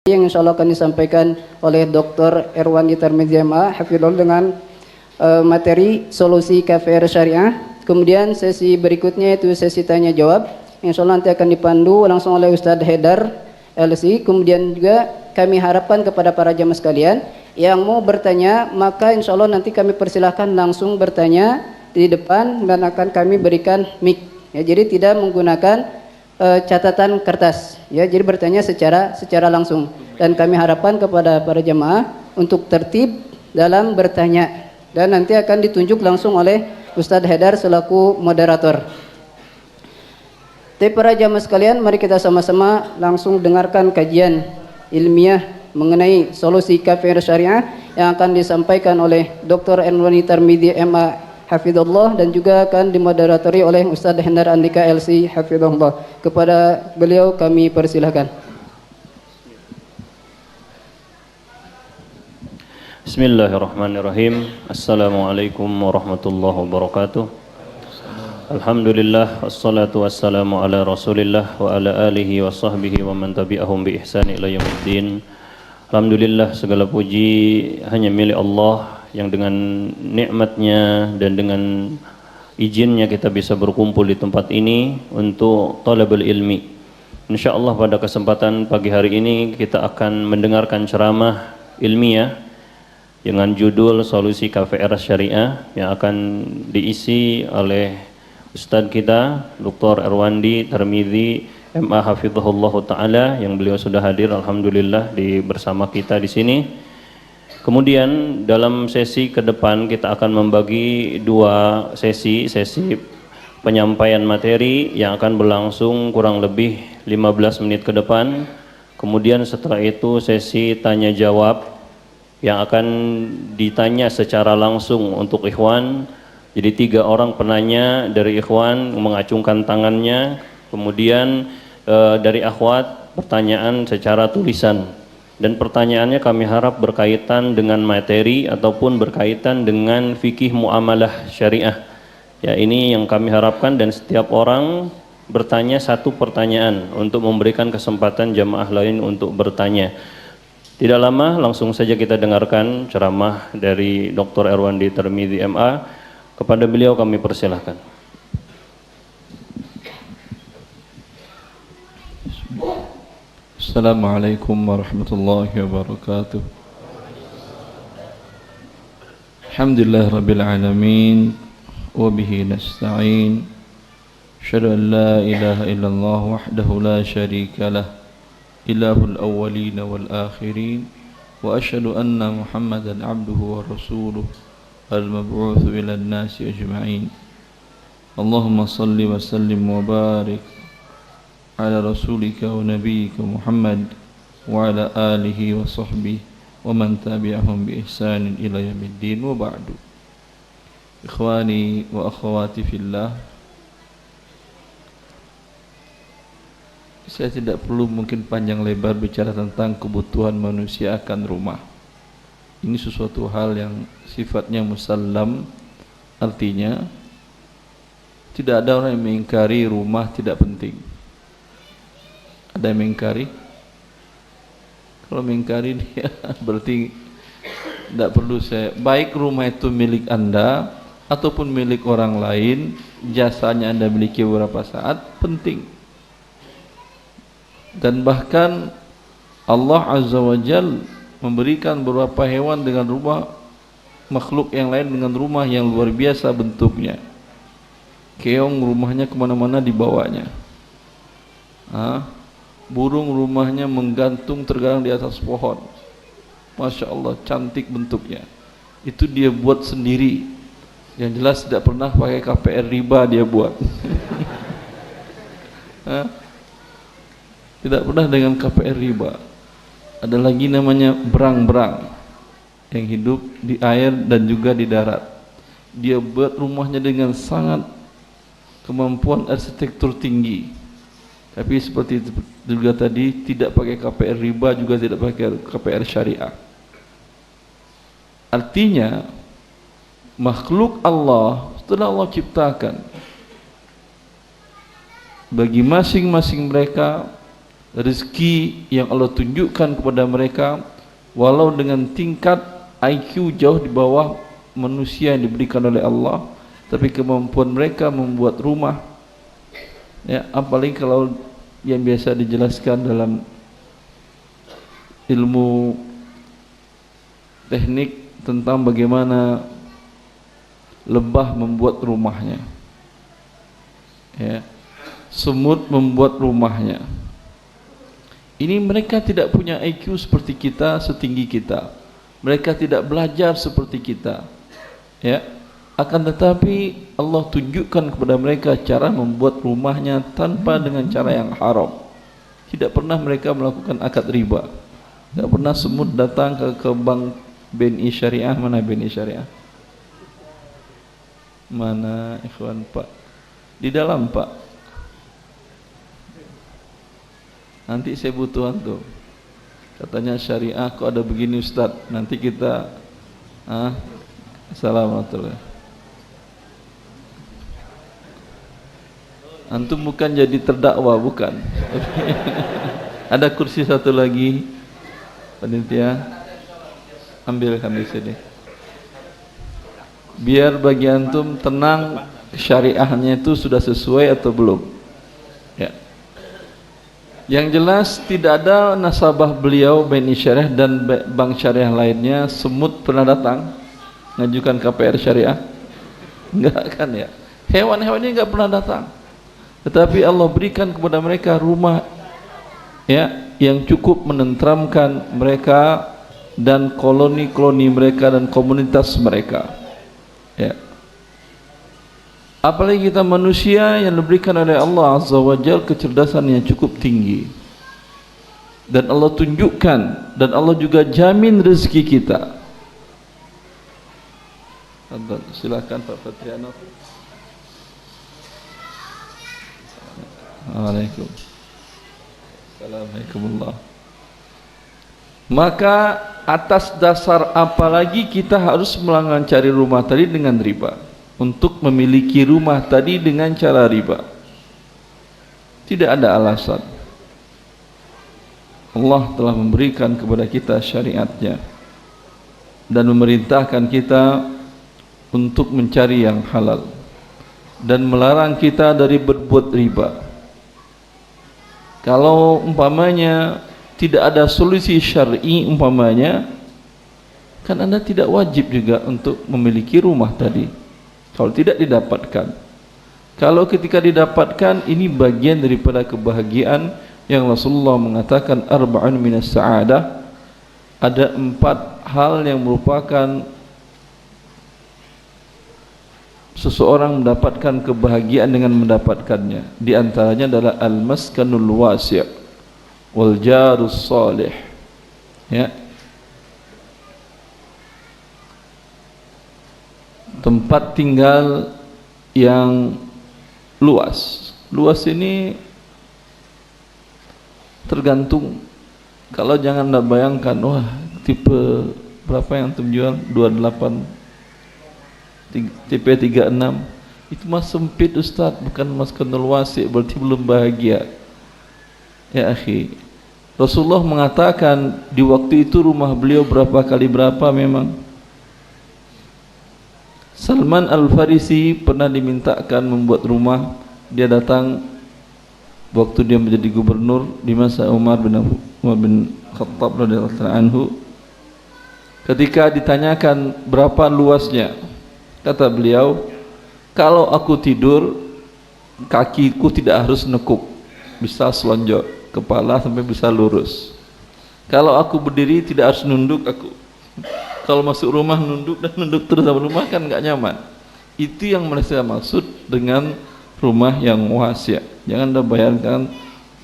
yang insya Allah akan disampaikan oleh Dr. Erwandi Tarmizi MA Hafidhullah dengan materi solusi KVR Syariah. Kemudian sesi berikutnya itu sesi tanya jawab, insya Allah nanti akan dipandu langsung oleh Ustadz Haidar LC. Kemudian juga kami harapkan kepada para jamaah sekalian yang mau bertanya, maka insya Allah nanti kami persilahkan langsung bertanya di depan dan akan kami berikan mic ya, jadi tidak menggunakan catatan kertas ya, jadi bertanya secara langsung, dan kami harapkan kepada para jemaah untuk tertib dalam bertanya, dan nanti akan ditunjuk langsung oleh Ustadz Haidar selaku moderator. Tapi para jemaah sekalian, mari kita sama-sama langsung dengarkan kajian ilmiah mengenai solusi KVR Syariah yang akan disampaikan oleh Dr. Erwandi Tarmizi MA Hafidhullah dan juga akan dimoderatori oleh Ustadz Hendar Andika LC Hafidhullah. Kepada beliau kami persilahkan. Bismillahirrahmanirrahim. Assalamualaikum warahmatullahi wabarakatuh. Alhamdulillah, wassalatu wassalamu ala rasulillah wa ala alihi wa sahbihi wa man tabi'ahum bi ihsan ila yaumiddin. Alhamdulillah, segala puji hanya milik Allah yang dengan nikmatnya dan dengan izinnya kita bisa berkumpul di tempat ini untuk talabul ilmi. InsyaAllah pada kesempatan pagi hari ini kita akan mendengarkan ceramah ilmiah dengan judul solusi KVR Syariah yang akan diisi oleh Ustadz kita Dr. Erwandi Tarmizi MA Hafidhullah Ta'ala yang beliau sudah hadir alhamdulillah bersama kita di sini. Kemudian dalam sesi ke depan kita akan membagi dua sesi penyampaian materi yang akan berlangsung kurang lebih 15 menit ke depan. Kemudian setelah itu sesi tanya jawab yang akan ditanya secara langsung untuk ikhwan. Jadi 3 orang penanya dari ikhwan mengacungkan tangannya, kemudian dari akhwat pertanyaan secara tulisan. Dan pertanyaannya kami harap berkaitan dengan materi ataupun berkaitan dengan fikih muamalah syariah. Ya, ini yang kami harapkan, dan setiap orang bertanya 1 pertanyaan untuk memberikan kesempatan jamaah lain untuk bertanya. Tidak lama, langsung saja kita dengarkan ceramah dari Dr. Erwandi Tarmizi MA. Kepada beliau kami persilahkan. Assalamualaikum warahmatullahi wabarakatuh. Alhamdulillah rabbil alamin wa bihi nasta'in. Asyhadu an la ilaha illallah wahdahu la syarika lah, ilahul awwalin wal akhirin, wa asyhadu anna Muhammadan abduhu wa rasuluh al-mab'uts ila an-nasi ajma'in. Allahumma salli wa sallim wa barik ala rasulika wa nabiyyika Muhammad wa ala alihi wa sahbihi wa man tabi'ahum bi ihsanin ila yaumiddin, wa ba'du. Ikhwani wa akhwati fillah, saya tidak perlu mungkin panjang lebar bicara tentang kebutuhan manusia akan rumah. Ini sesuatu hal yang sifatnya musallam, artinya tidak ada orang yang mengingkari rumah tidak penting. Ada yang mengingkari? Kalau mengingkari dia berarti tidak perlu saya. Baik rumah itu milik Anda ataupun milik orang lain, jasanya Anda miliki beberapa saat, penting. Dan bahkan Allah Azza wa Jal memberikan beberapa hewan dengan rumah, makhluk yang lain dengan rumah yang luar biasa bentuknya. Keong rumahnya kemana-mana dibawanya. Burung rumahnya menggantung tergantung di atas pohon. Masya Allah, cantik bentuknya. Itu dia buat sendiri. Yang jelas tidak pernah pakai KPR riba dia buat. Tidak pernah dengan KPR riba. Ada lagi namanya berang-berang yang hidup di air dan juga di darat. Dia buat rumahnya dengan sangat kemampuan arsitektur tinggi. Tapi seperti itu juga tadi, tidak pakai KPR riba, juga tidak pakai KPR syariah. Artinya makhluk Allah setelah Allah ciptakan, bagi masing-masing mereka rezeki yang Allah tunjukkan kepada mereka, walau dengan tingkat IQ jauh di bawah manusia yang diberikan oleh Allah, tapi kemampuan mereka membuat rumah, ya, apalagi kalau yang biasa dijelaskan dalam ilmu teknik tentang bagaimana lebah membuat rumahnya, ya, semut membuat rumahnya. Ini mereka tidak punya IQ seperti kita, setinggi kita. Mereka tidak belajar seperti kita, ya. Akan tetapi Allah tunjukkan kepada mereka cara membuat rumahnya tanpa dengan cara yang haram. Tidak pernah mereka melakukan akad riba. Tidak pernah semut datang ke bank BNI Syariah. Mana BNI Syariah? Mana ikhwan Pak? Di dalam Pak. Nanti saya butuh antum. Katanya syariah kok ada begini Ustaz. Nanti kita Assalamualaikum. Antum bukan jadi terdakwa, bukan. Ada kursi satu lagi, panitia, ambilkan di sini. Biar bagi antum tenang, syariahnya itu sudah sesuai atau belum. Ya. Yang jelas tidak ada nasabah beliau BNI Syariah dan bank syariah lainnya semut pernah datang ngajukan KPR syariah. Enggak kan ya. Hewan-hewan ini enggak pernah datang. Tetapi Allah berikan kepada mereka rumah, ya, yang cukup menenteramkan mereka dan koloni-koloni mereka dan komunitas mereka, ya. Apalagi kita manusia yang diberikan oleh Allah Azza wa Jalla kecerdasan yang cukup tinggi, dan Allah tunjukkan dan Allah juga jamin rezeki kita. Silakan Pak Fatriano. Assalamualaikum. Maka atas dasar apalagi kita harus mencari rumah tadi dengan riba, untuk memiliki rumah tadi dengan cara riba? Tidak ada alasan. Allah telah memberikan kepada kita syariatnya dan memerintahkan kita untuk mencari yang halal dan melarang kita dari berbuat riba. Kalau umpamanya tidak ada solusi syar'i, umpamanya, kan Anda tidak wajib juga untuk memiliki rumah tadi kalau tidak didapatkan. Kalau ketika didapatkan, ini bagian daripada kebahagiaan yang Rasulullah mengatakan arba'un minas sa'adah. Ada 4 hal yang merupakan seseorang mendapatkan kebahagiaan dengan mendapatkannya. Di antaranya adalah al-maskanul wasi' wal jarus salih, ya, tempat tinggal yang luas. Luas ini tergantung. Kalau jangan Anda bayangkan, wah, tipe berapa yang antum jual? 28, tipe 36, itu mas sempit Ustaz, bukan mas kenal wasi', berarti belum bahagia. Ya akhi, Rasulullah mengatakan di waktu itu rumah beliau berapa kali berapa memang. Salman Al-Farisi pernah dimintakan membuat rumah. Dia datang waktu dia menjadi gubernur di masa Umar bin Khattab radhiyallahu anhu. Ketika ditanyakan berapa luasnya, kata beliau, kalau aku tidur kakiku tidak harus nekuk, bisa selonjor, kepala sampai bisa lurus. Kalau aku berdiri tidak harus nunduk aku. Kalau masuk rumah nunduk dan nunduk terus dalam rumah kan nggak nyaman. Itu yang mereka maksud dengan rumah yang wasi'. Jangan Anda bayangkan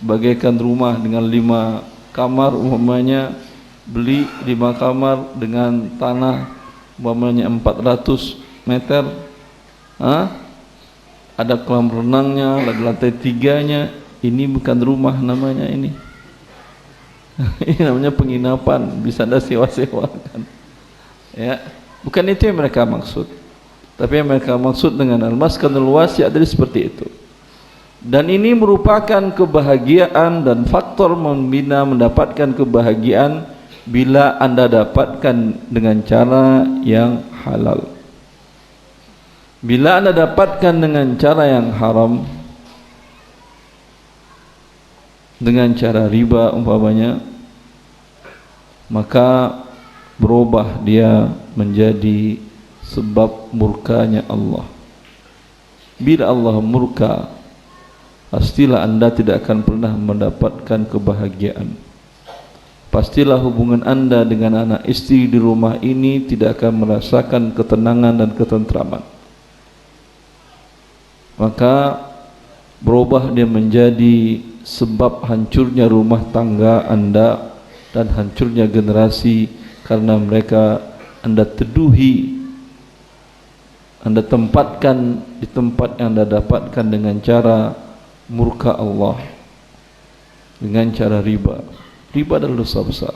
bagaikan rumah dengan 5 kamar, umpamanya beli 5 kamar dengan tanah umpamanya 400 meter, ada kolam renangnya, ada lantai 3-nya. Ini bukan rumah namanya ini. Ini namanya penginapan, bisa Anda sewa-sewakan, ya. Bukan itu yang mereka maksud. Tapi yang mereka maksud dengan al-maskanul wasi' adalah seperti itu. Dan ini merupakan kebahagiaan dan faktor membina mendapatkan kebahagiaan bila Anda dapatkan dengan cara yang halal. Bila Anda dapatkan dengan cara yang haram, dengan cara riba umpamanya, maka berubah dia menjadi sebab murkanya Allah. Bila Allah murka, pastilah Anda tidak akan pernah mendapatkan kebahagiaan. Pastilah hubungan Anda dengan anak istri di rumah ini tidak akan merasakan ketenangan dan ketentraman. Maka berubah dia menjadi sebab hancurnya rumah tangga Anda dan hancurnya generasi, karena mereka Anda teduhi, Anda tempatkan di tempat yang Anda dapatkan dengan cara murka Allah, dengan cara riba. Riba adalah dosa besar.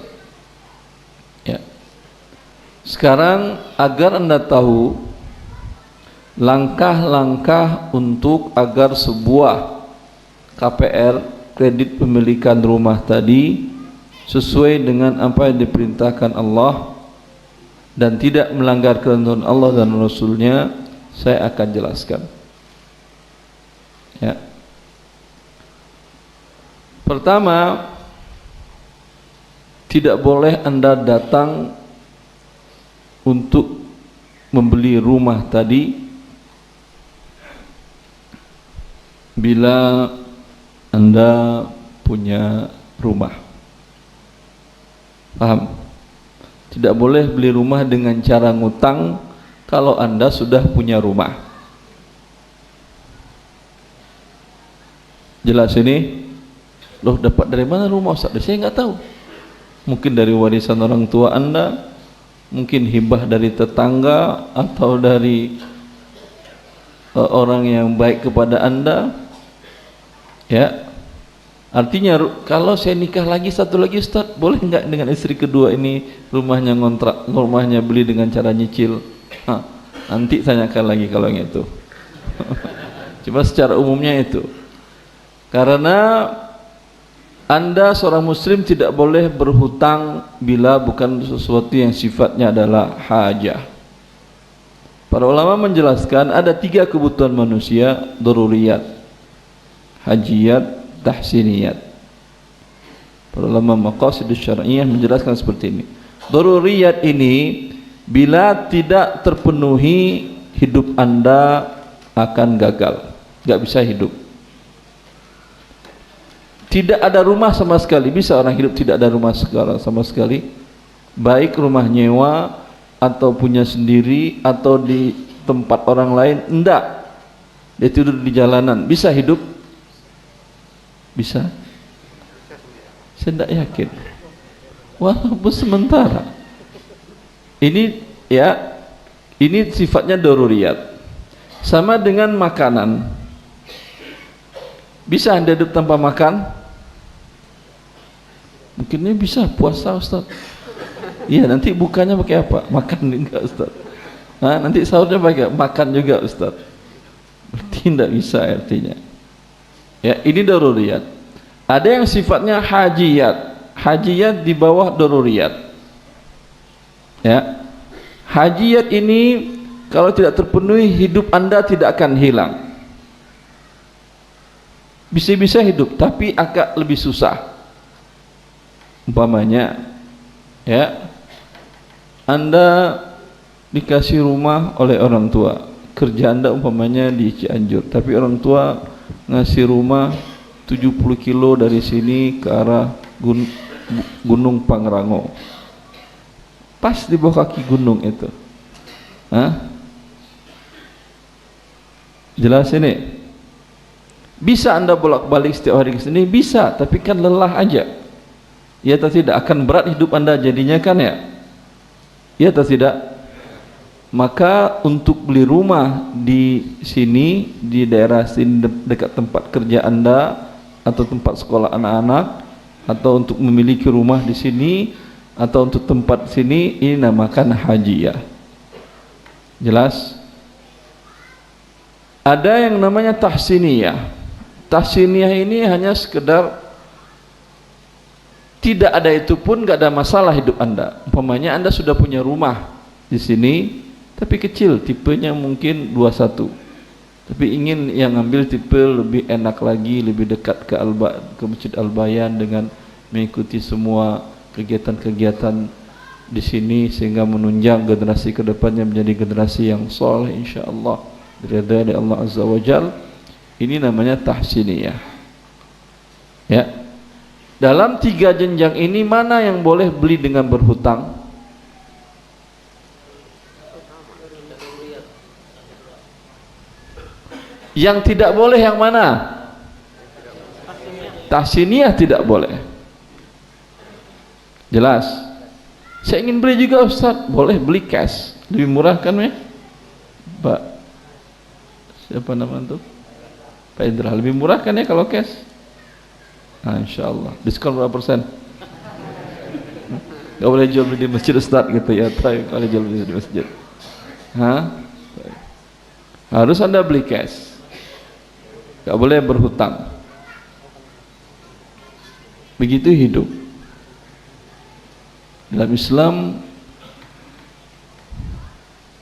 Ya. Sekarang agar Anda tahu langkah-langkah untuk agar sebuah KPR, kredit pemilikan rumah tadi, sesuai dengan apa yang diperintahkan Allah dan tidak melanggar ketentuan Allah dan Rasulnya, saya akan jelaskan. Ya. Pertama, tidak boleh Anda datang untuk membeli rumah tadi bila Anda punya rumah. Paham? Tidak boleh beli rumah dengan cara ngutang kalau Anda sudah punya rumah. Jelas ini? Loh, dapat dari mana rumah Ustaz? Saya nggak tahu. Mungkin dari warisan orang tua Anda, mungkin hibah dari tetangga, atau dari orang yang baik kepada Anda. Ya, artinya kalau saya nikah lagi satu lagi, Ustaz, boleh nggak dengan istri kedua ini rumahnya ngontrak, rumahnya beli dengan cara nyicil? Nanti tanyakan lagi kalau yang itu. Cuma secara umumnya itu, karena Anda seorang muslim tidak boleh berhutang bila bukan sesuatu yang sifatnya adalah hajah. Para ulama menjelaskan ada 3 kebutuhan manusia, daruriyat, hajiyat, tahsiniyat. Para ulama maqasidus syar'iyyah menjelaskan seperti ini. Daruriyat ini bila tidak terpenuhi, hidup Anda akan gagal, nggak bisa hidup. Tidak ada rumah sama sekali. Bisa orang hidup tidak ada rumah sama sekali, baik rumah nyewa atau punya sendiri atau di tempat orang lain? Enggak. Dia tidur di jalanan, bisa hidup? Bisa? Saya tidak yakin. Walaupun sementara. Ini ya, ini sifatnya daruriyat. Sama dengan makanan. Bisa Anda hidup tanpa makan? Mungkinnya bisa, puasa Ustaz. Iya, nanti bukanya pakai apa? Makan enggak Ustaz? Nanti sahurnya pakai makan juga Ustaz. Berarti tidak bisa artinya. Ya, ini daruriyat. Ada yang sifatnya hajiyat. Hajiyat di bawah daruriyat. Ya. Hajiyat ini kalau tidak terpenuhi, hidup Anda tidak akan hilang. Bisa-bisa hidup, tapi agak lebih susah. Umpamanya, ya, Anda dikasih rumah oleh orang tua, kerja Anda umpamanya di Cianjur, tapi orang tua ngasih rumah 70 kilo dari sini ke arah Gunung Pangrango, pas di bawah kaki gunung itu. Jelas ini? Bisa Anda bolak-balik setiap hari ke sini? Bisa, tapi kan lelah aja. Ya atau tidak? Akan berat hidup Anda jadinya kan ya? Ya atau tidak? Maka untuk beli rumah di sini, di daerah sini dekat tempat kerja Anda atau tempat sekolah anak-anak, atau untuk memiliki rumah di sini atau untuk tempat sini, ini namakan hajiyah. Jelas? Ada yang namanya tahsiniyah. tahsiniyah ini hanya sekedar tidak ada itu pun nggak ada masalah hidup Anda. Umpamanya Anda sudah punya rumah di sini tapi kecil, tipenya mungkin 21, tapi ingin yang ngambil tipe lebih enak lagi, lebih dekat ke Masjid Al-Bayan dengan mengikuti semua kegiatan-kegiatan di sini sehingga menunjang generasi kedepannya menjadi generasi yang soleh insyaallah diridhai Allah Azza wa Jal. Ini namanya tahsiniyah. Ya. Dalam 3 jenjang ini mana yang boleh beli dengan berhutang? Yang tidak boleh yang mana? Tahsiniyah tidak boleh. Jelas? Saya ingin beli juga Ustaz, boleh beli cash, lebih murah kan ya? Pak siapa nama itu? Pak Indra, lebih murah kan ya kalau cash? Nah, insyaallah. Diskon berapa persen? Gak boleh jual beli di masjid Ustaz gitu ya, tapi kalau jual beli di masjid. Hah? Harus Anda beli cash. Gak boleh berhutang. Begitu hidup. Dalam Islam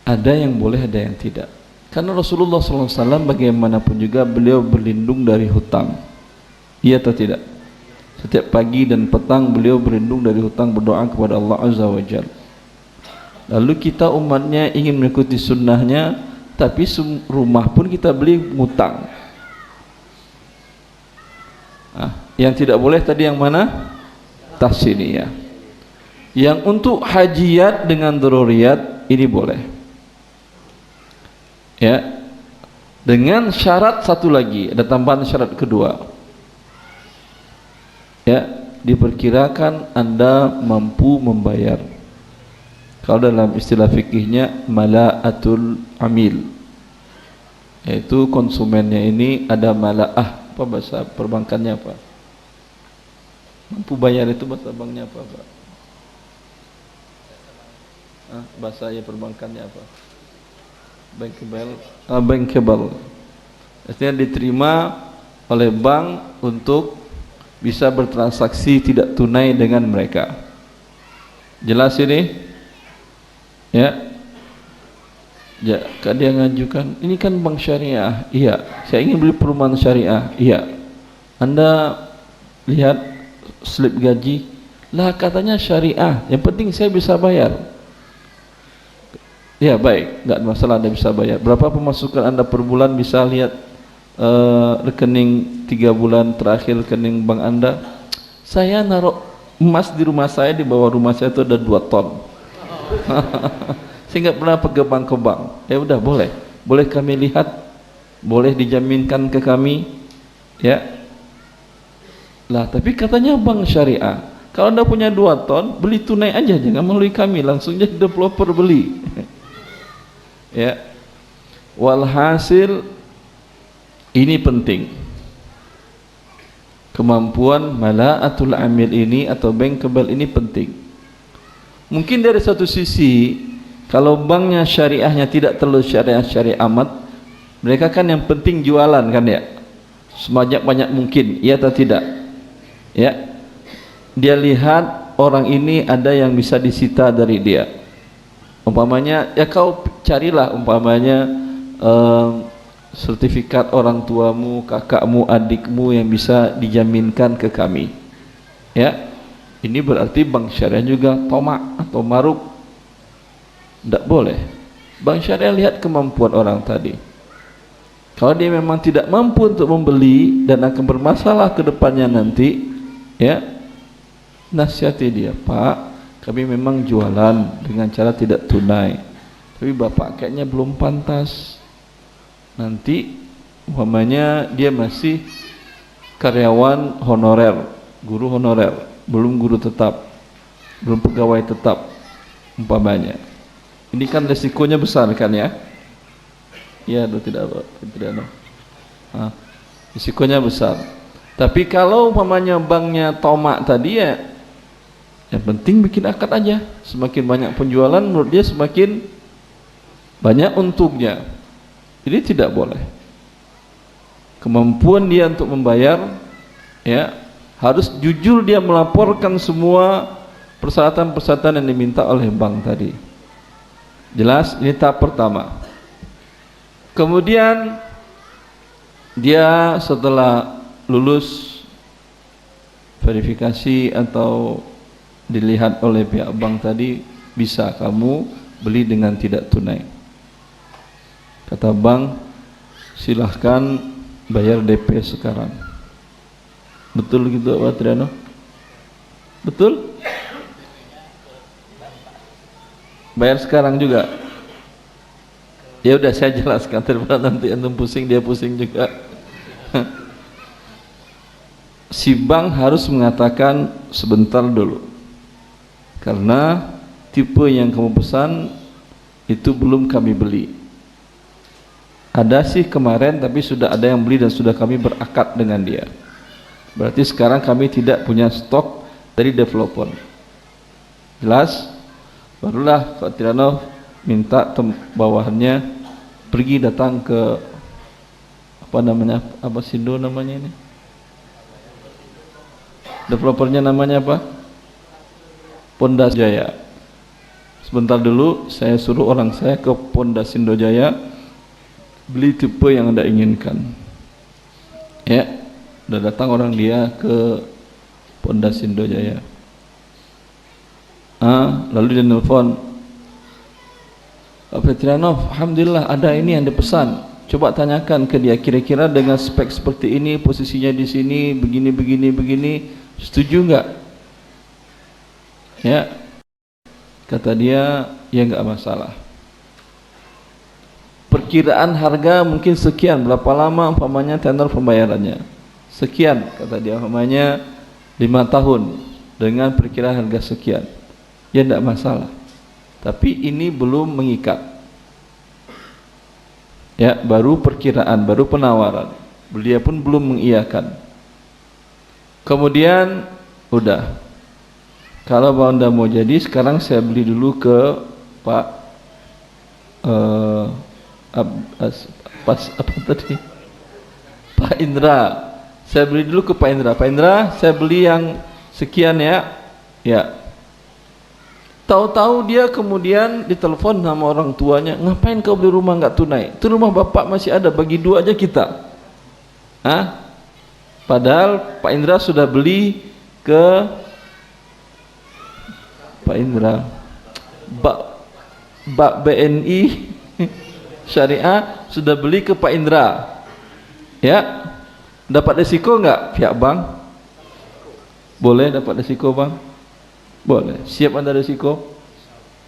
ada yang boleh, ada yang tidak. Karena Rasulullah SAW bagaimanapun juga beliau berlindung dari hutang. Iya atau tidak? Setiap pagi dan petang beliau berlindung dari hutang, berdoa kepada Allah Azza wa Jalla. Lalu kita umatnya ingin mengikuti sunnahnya, tapi rumah pun kita beli ngutang. Yang tidak boleh tadi yang mana? Tahsiniyah. Yang untuk hajiyat dengan daruriyat ini boleh. Ya. Dengan syarat satu lagi, ada tambahan syarat kedua. Ya, diperkirakan Anda mampu membayar. Kalau dalam istilah fikihnya mala'atul amil, yaitu konsumennya ini ada mala'ah. Apa bahasa perbankannya apa? Mampu bayar itu bahasa banknya apa, Pak? Bahasa ya perbankannya apa? Bankable. Bankable. Artinya diterima oleh bank untuk bisa bertransaksi tidak tunai dengan mereka. Jelas ini? Ya. Ya, dia ngajukan, ini kan bank syariah. Iya, saya ingin beli perumahan syariah. Iya. Anda lihat slip gaji, lah katanya syariah. Yang penting saya bisa bayar. Ya, baik, enggak masalah Anda bisa bayar. Berapa pemasukan Anda per bulan, bisa lihat rekening 3 bulan terakhir rekening bank Anda. Saya naruh emas di rumah saya, di bawah rumah saya itu ada 2 ton. Saya nggak pernah pergi bank ke bank. Ya udah, boleh kami lihat, boleh dijaminkan ke kami, ya. Lah tapi katanya bank syariah. Kalau Anda punya 2 ton, beli tunai aja, jangan melalui kami, langsung jadi developer beli. Ya. Walhasil ini penting. Kemampuan mala'atul amil ini atau bankable ini penting. Mungkin dari satu sisi, kalau banknya syariahnya tidak terlalu syariah amat, mereka kan yang penting jualan kan ya, sebanyak-banyak mungkin, iya atau tidak? Ya, dia lihat orang ini ada yang bisa disita dari dia. Umpamanya, ya kau carilah umpamanya sertifikat orang tuamu, kakakmu, adikmu yang bisa dijaminkan ke kami. Ya, ini berarti bank syariah juga tomak atau maruk. Tidak boleh. Bank syariah lihat kemampuan orang tadi. Kalau dia memang tidak mampu untuk membeli dan akan bermasalah ke depannya nanti, ya, nasihati dia, Pak, kami memang jualan dengan cara tidak tunai, tapi Bapak kayaknya belum pantas. Nanti umpamanya dia masih karyawan honorer, guru honorer, belum guru tetap, belum pegawai tetap umpamanya. Ini kan resikonya besar kan ya? Ya, tidak no. Risikonya besar. Tapi kalau umpamanya banknya tomak tadi, ya yang penting bikin akad aja. Semakin banyak penjualan, menurut dia semakin banyak untungnya. Ini tidak boleh. kemampuan dia untuk membayar, ya, harus jujur dia melaporkan semua persyaratan-persyaratan yang diminta oleh bank tadi. Jelas? Ini tahap pertama. Kemudian dia setelah lulus verifikasi atau dilihat oleh pihak bank tadi, bisa kamu beli dengan tidak tunai. Kata bank, silahkan bayar DP sekarang. Betul gitu Pak Triano? Betul? Bayar sekarang juga. Ya udah saya jelaskan, daripada nanti antum pusing, dia pusing juga. Si bank harus mengatakan sebentar dulu, karena tipe yang kamu pesan itu belum kami beli. Ada sih kemarin, tapi sudah ada yang beli dan sudah kami berakad dengan dia. Berarti sekarang kami tidak punya stok dari developer. Jelas? Barulah Pak Tirano minta bawahannya pergi datang ke apa namanya, apa Sindo namanya ini, developernya namanya apa, Pondasindo Jaya. Sebentar dulu saya suruh orang saya ke Pondasindo Jaya beli tipe yang Anda inginkan, ya. Udah datang orang dia ke Pondasindo Jaya, lalu dia nelfon, Pak Petrianov, alhamdulillah ada ini yang dipesan. Coba tanyakan ke dia, kira-kira dengan spek seperti ini, posisinya di sini, begini, setuju enggak? Ya, kata dia, ya enggak masalah. Perkiraan harga mungkin sekian, berapa lama umpamanya tenor pembayarannya? Sekian, kata dia, umpamanya 5 tahun dengan perkiraan harga sekian. Ya enggak masalah. Tapi ini belum mengikat, ya, baru perkiraan, baru penawaran. Dia pun belum mengiyakan. Kemudian udah, kalau Anda mau jadi, sekarang saya beli dulu ke Pak apa tadi, Pak Indra. Saya beli dulu ke Pak Indra. Pak Indra, saya beli yang sekian ya, ya. Tahu-tahu dia kemudian ditelepon sama orang tuanya, ngapain kau beli rumah nggak tunai? Itu rumah bapak masih ada, bagi 2 aja kita. Padahal Pak Indra sudah beli ke Pak Indra, Bak BNI Syariah sudah beli ke Pak Indra, ya. Dapat resiko nggak pihak bank? Boleh dapat resiko bang? Boleh. Siap Anda resiko?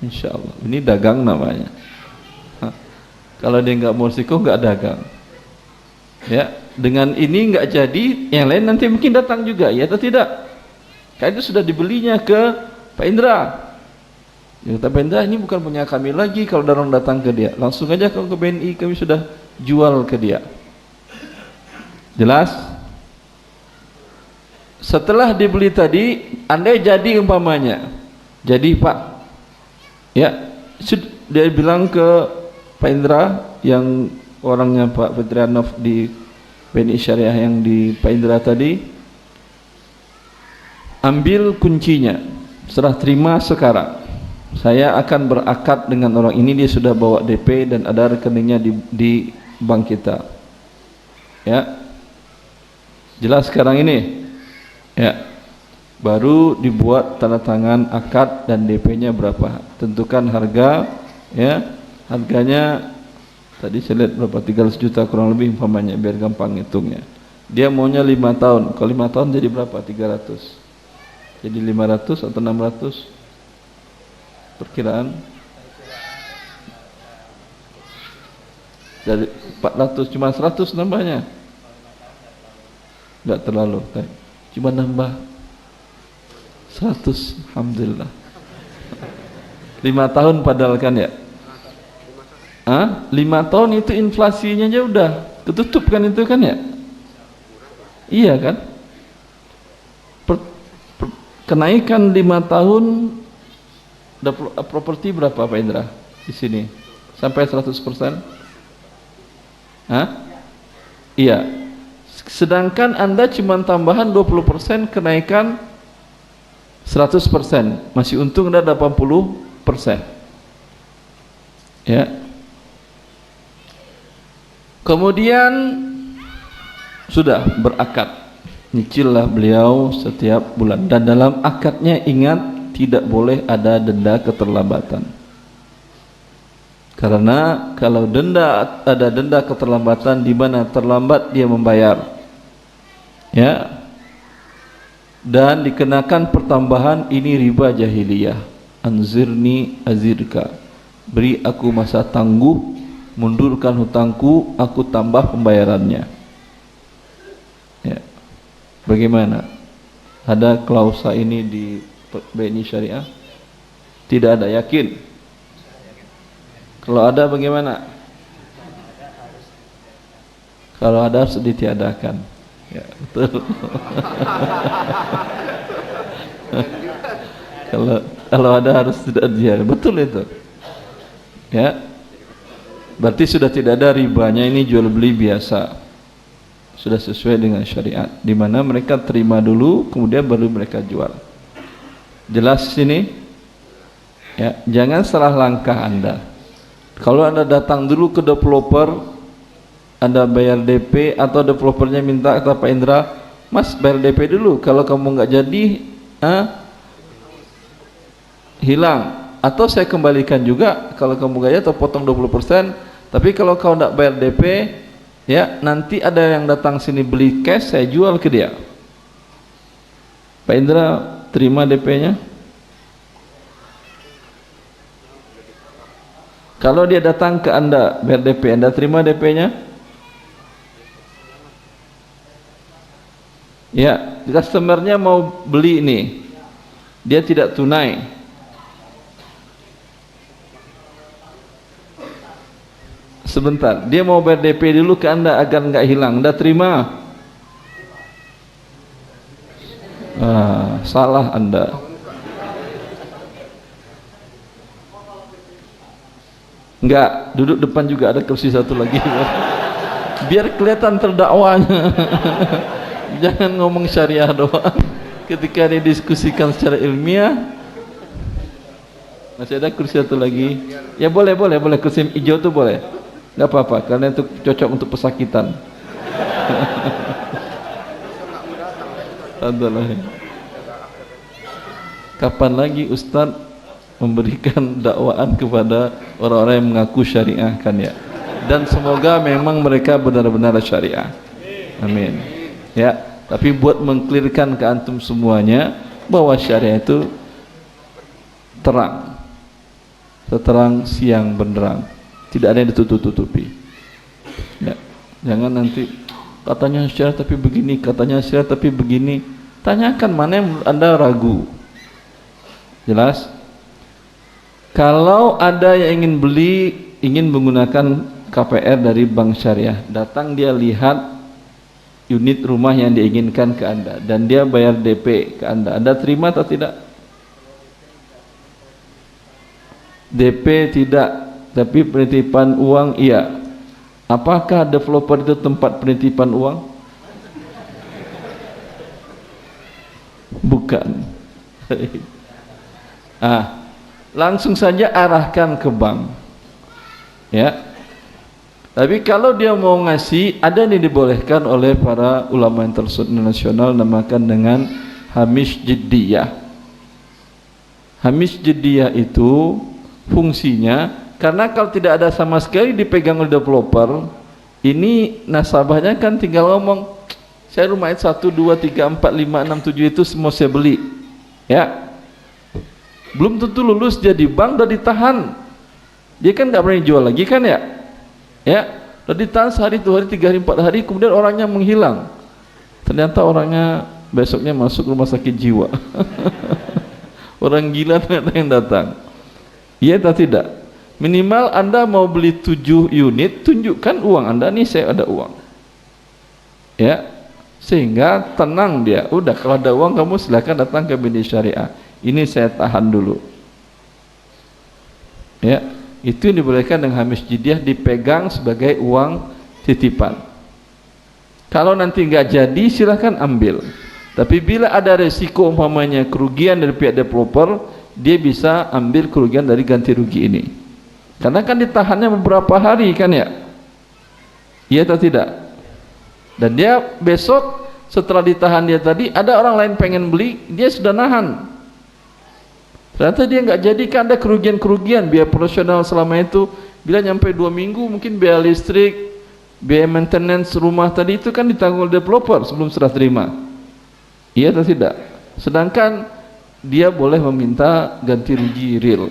Insya Allah. Ini dagang namanya. Kalau dia nggak mau resiko, nggak dagang. Ya, dengan ini nggak jadi, yang lain nanti mungkin datang juga, ya atau tidak? Karena itu sudah dibelinya ke Pak Indra. Ya, kata Pak Indra, ini bukan punya kami lagi. Kalau orang datang ke dia, langsung aja kalau ke BNI kami sudah jual ke dia. Jelas? Setelah dibeli tadi, andai jadi umpamanya, jadi Pak, ya, dia bilang ke Pak Indra yang orangnya Pak Petrianov di BNI Syariah yang di Pak Indra tadi, ambil kuncinya, serah terima sekarang. Saya akan berakad dengan orang ini, dia sudah bawa DP dan ada rekeningnya di bank kita. Ya, jelas sekarang ini. Ya, baru dibuat tanda tangan akad dan DP-nya berapa, tentukan harga, ya, harganya tadi saya lihat berapa, 300 juta kurang lebih umpamanya, biar gampang hitungnya. Dia maunya 5 tahun, kalau 5 tahun jadi berapa? 300, jadi 500 atau 600 perkiraan, dari 400 cuma 100 nambahnya, enggak terlalu, cuma nambah 100, alhamdulillah. 5 tahun padahal kan ya, 5 tahun itu inflasinya aja udah ketutup kan itu kan ya, iya kan. Kenaikan 5 tahun properti berapa Pak Indra di sini sampai 100%? Iya, Sedangkan Anda cuma tambahan 20% kenaikan 100%, masih untung Anda 80%. Ya. Kemudian sudah berakad, nyicillah beliau setiap bulan, dan dalam akadnya ingat tidak boleh ada denda keterlambatan. Karena kalau ada denda keterlambatan di mana terlambat dia membayar, ya, dan dikenakan pertambahan, ini riba jahiliyah. Anzirni azirka, beri aku masa tangguh, mundurkan hutangku, aku tambah pembayarannya. Ya. Bagaimana? Ada klausa ini di BNI Syariah? Tidak ada, yakin? Kalau ada bagaimana? Kalau ada harus ditiadakan. Ya, betul. kalau ada harus tidak ditiadakan. Betul itu. Ya. Berarti sudah tidak ada ribanya, ini jual beli biasa. Sudah sesuai dengan syariat, di mana mereka terima dulu kemudian baru mereka jual. Jelas sini? Ya, jangan salah langkah Anda. Kalau Anda datang dulu ke developer, Anda bayar DP, atau developernya minta kata Pak Indra, Mas bayar DP dulu, kalau kamu nggak jadi hilang, atau saya kembalikan juga kalau kamu nggak jadi, atau potong 20%. Tapi kalau kau nggak bayar DP, ya nanti ada yang datang sini beli cash, saya jual ke dia. Pak Indra terima DP-nya? Kalau dia datang ke Anda bayar DP, Anda terima DP-nya? Ya, customer-nya mau beli ini, dia tidak tunai. Sebentar, dia mau bayar DP dulu ke Anda agar nggak hilang, Anda terima? Salah Anda. Enggak, duduk depan juga ada kursi satu lagi. Biar kelihatan terdakwanya. Jangan ngomong syariah doang. Ketika didiskusikan secara ilmiah. Masih ada kursi satu lagi. Ya boleh, kursi hijau tuh boleh. Enggak apa-apa, karena itu cocok untuk pesakitan. Kapan lagi Ustadz memberikan dakwaan kepada orang-orang yang mengaku syariah, kan ya? Dan semoga memang mereka benar-benar syariah. Amin. Ya, tapi buat mengklirkan ke antum semuanya bahwa syariah itu terang, seterang siang benderang, tidak ada yang ditutup-tutupi. Ya, jangan nanti katanya syariah tapi begini, katanya syariah tapi begini. Tanyakan mana yang Anda ragu. Jelas? Kalau ada yang ingin beli, ingin menggunakan KPR dari bank syariah, datang dia lihat unit rumah yang diinginkan ke Anda dan dia bayar DP ke Anda, Anda terima atau tidak? DP tidak, tapi penitipan uang iya. Apakah developer itu tempat penitipan uang? Bukan. Langsung saja arahkan ke bank, ya. Tapi kalau dia mau ngasih, ada yang dibolehkan oleh para ulama internasional, namakan dengan hamish jiddiyah. Hamish jiddiyah itu fungsinya, karena kalau tidak ada sama sekali dipegang oleh developer, ini nasabahnya kan tinggal ngomong, saya rumah itu 1, 2, 3, 4, 5, 6, 7 itu semua saya beli, ya. Belum tentu lulus jadi bank, udah ditahan, dia kan nggak berani jual lagi kan ya, ya, udah ditahan sehari, 2 hari, 3 hari, 4 hari, kemudian orangnya menghilang, ternyata orangnya besoknya masuk rumah sakit jiwa. Orang gila ternyata yang datang. Iya atau tidak? Minimal Anda mau beli 7 unit, tunjukkan uang Anda, nih saya ada uang, ya, sehingga tenang dia. Udah, kalau ada uang kamu silakan datang ke BNI Syariah, ini saya tahan dulu, ya. Itu yang dibolehkan dengan hamish jiddiyah, dipegang sebagai uang titipan. Kalau nanti nggak jadi silahkan ambil. Tapi bila ada resiko umpamanya kerugian dari pihak developer, dia bisa ambil kerugian dari ganti rugi ini. Karena kan ditahannya beberapa hari kan ya? Iya atau tidak? Dan dia besok setelah ditahan dia tadi, ada orang lain pengen beli, dia sudah nahan. Ternyata dia nggak jadi, kan ada kerugian-kerugian biaya operasional selama itu. Bila nyampe 2 minggu mungkin biaya listrik, biaya maintenance rumah tadi itu kan ditanggung developer sebelum serah terima. Iya atau tidak? Sedangkan dia boleh meminta ganti rugi real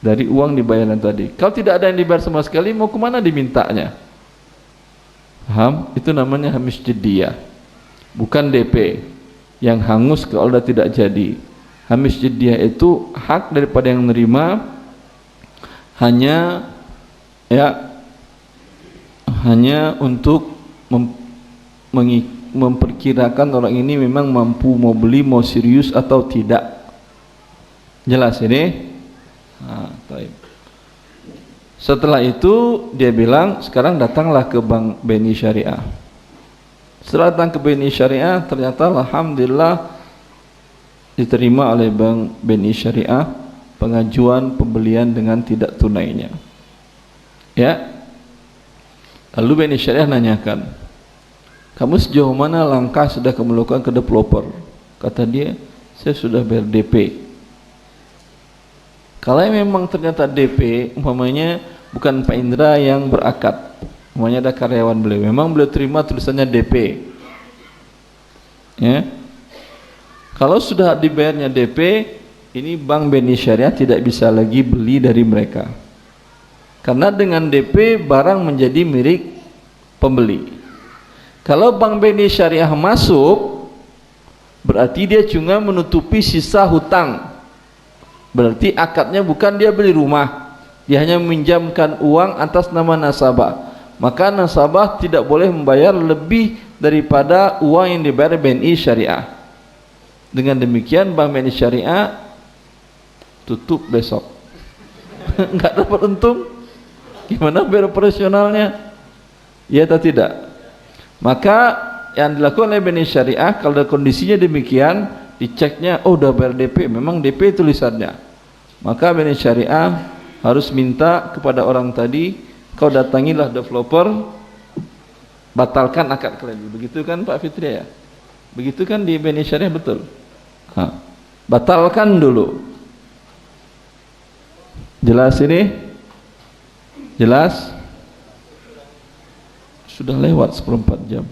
dari uang dibayaran tadi. Kalau tidak ada yang dibayar sama sekali, mau kemana dimintanya? Paham? Itu namanya hamish jediyah, bukan DP yang hangus kalau sudah tidak jadi. Hamish jediyah itu hak daripada yang menerima, hanya untuk memperkirakan orang ini memang mampu mau beli, mau serius atau tidak. Jelas ini? Setelah itu dia bilang, sekarang datanglah ke Bank BNI Syariah. Setelah datang ke BNI Syariah, ternyata alhamdulillah diterima oleh Bank BNI Syariah pengajuan pembelian dengan tidak tunainya. Ya. Lalu BNI Syariah nanyakan, kamu sejauh mana langkah sudah kamu lakukan ke developer? Kata dia, saya sudah bayar DP. Kalau memang ternyata DP, umpamanya bukan Pak Indra yang berakad, umpamanya ada karyawan beliau, memang beliau terima tulisannya DP, ya. Kalau sudah dibayarnya DP, ini Bank BNI Syariah tidak bisa lagi beli dari mereka, karena dengan DP barang menjadi milik pembeli. Kalau Bank BNI Syariah masuk, berarti dia cuma menutupi sisa hutang. Berarti akadnya bukan dia beli rumah, dia hanya meminjamkan uang atas nama nasabah. Maka nasabah tidak boleh membayar lebih daripada uang yang dibayar BNI Syariah. Dengan demikian Bank BNI Syariah tutup besok. Enggak dapat untung. Gimana biar operasionalnya? Ya atau tidak? Maka yang dilakukan oleh BNI Syariah, kalau kondisinya demikian, diceknya, oh udah bayar DP, memang DP tulisannya, maka BNI Syariah harus minta kepada orang tadi, kau datangilah developer, batalkan akad kalian. Begitu kan Pak Fitri ya? Begitu kan di BNI Syariah, betul? Batalkan dulu. Jelas ini? Jelas? Sudah lewat 1/4 jam.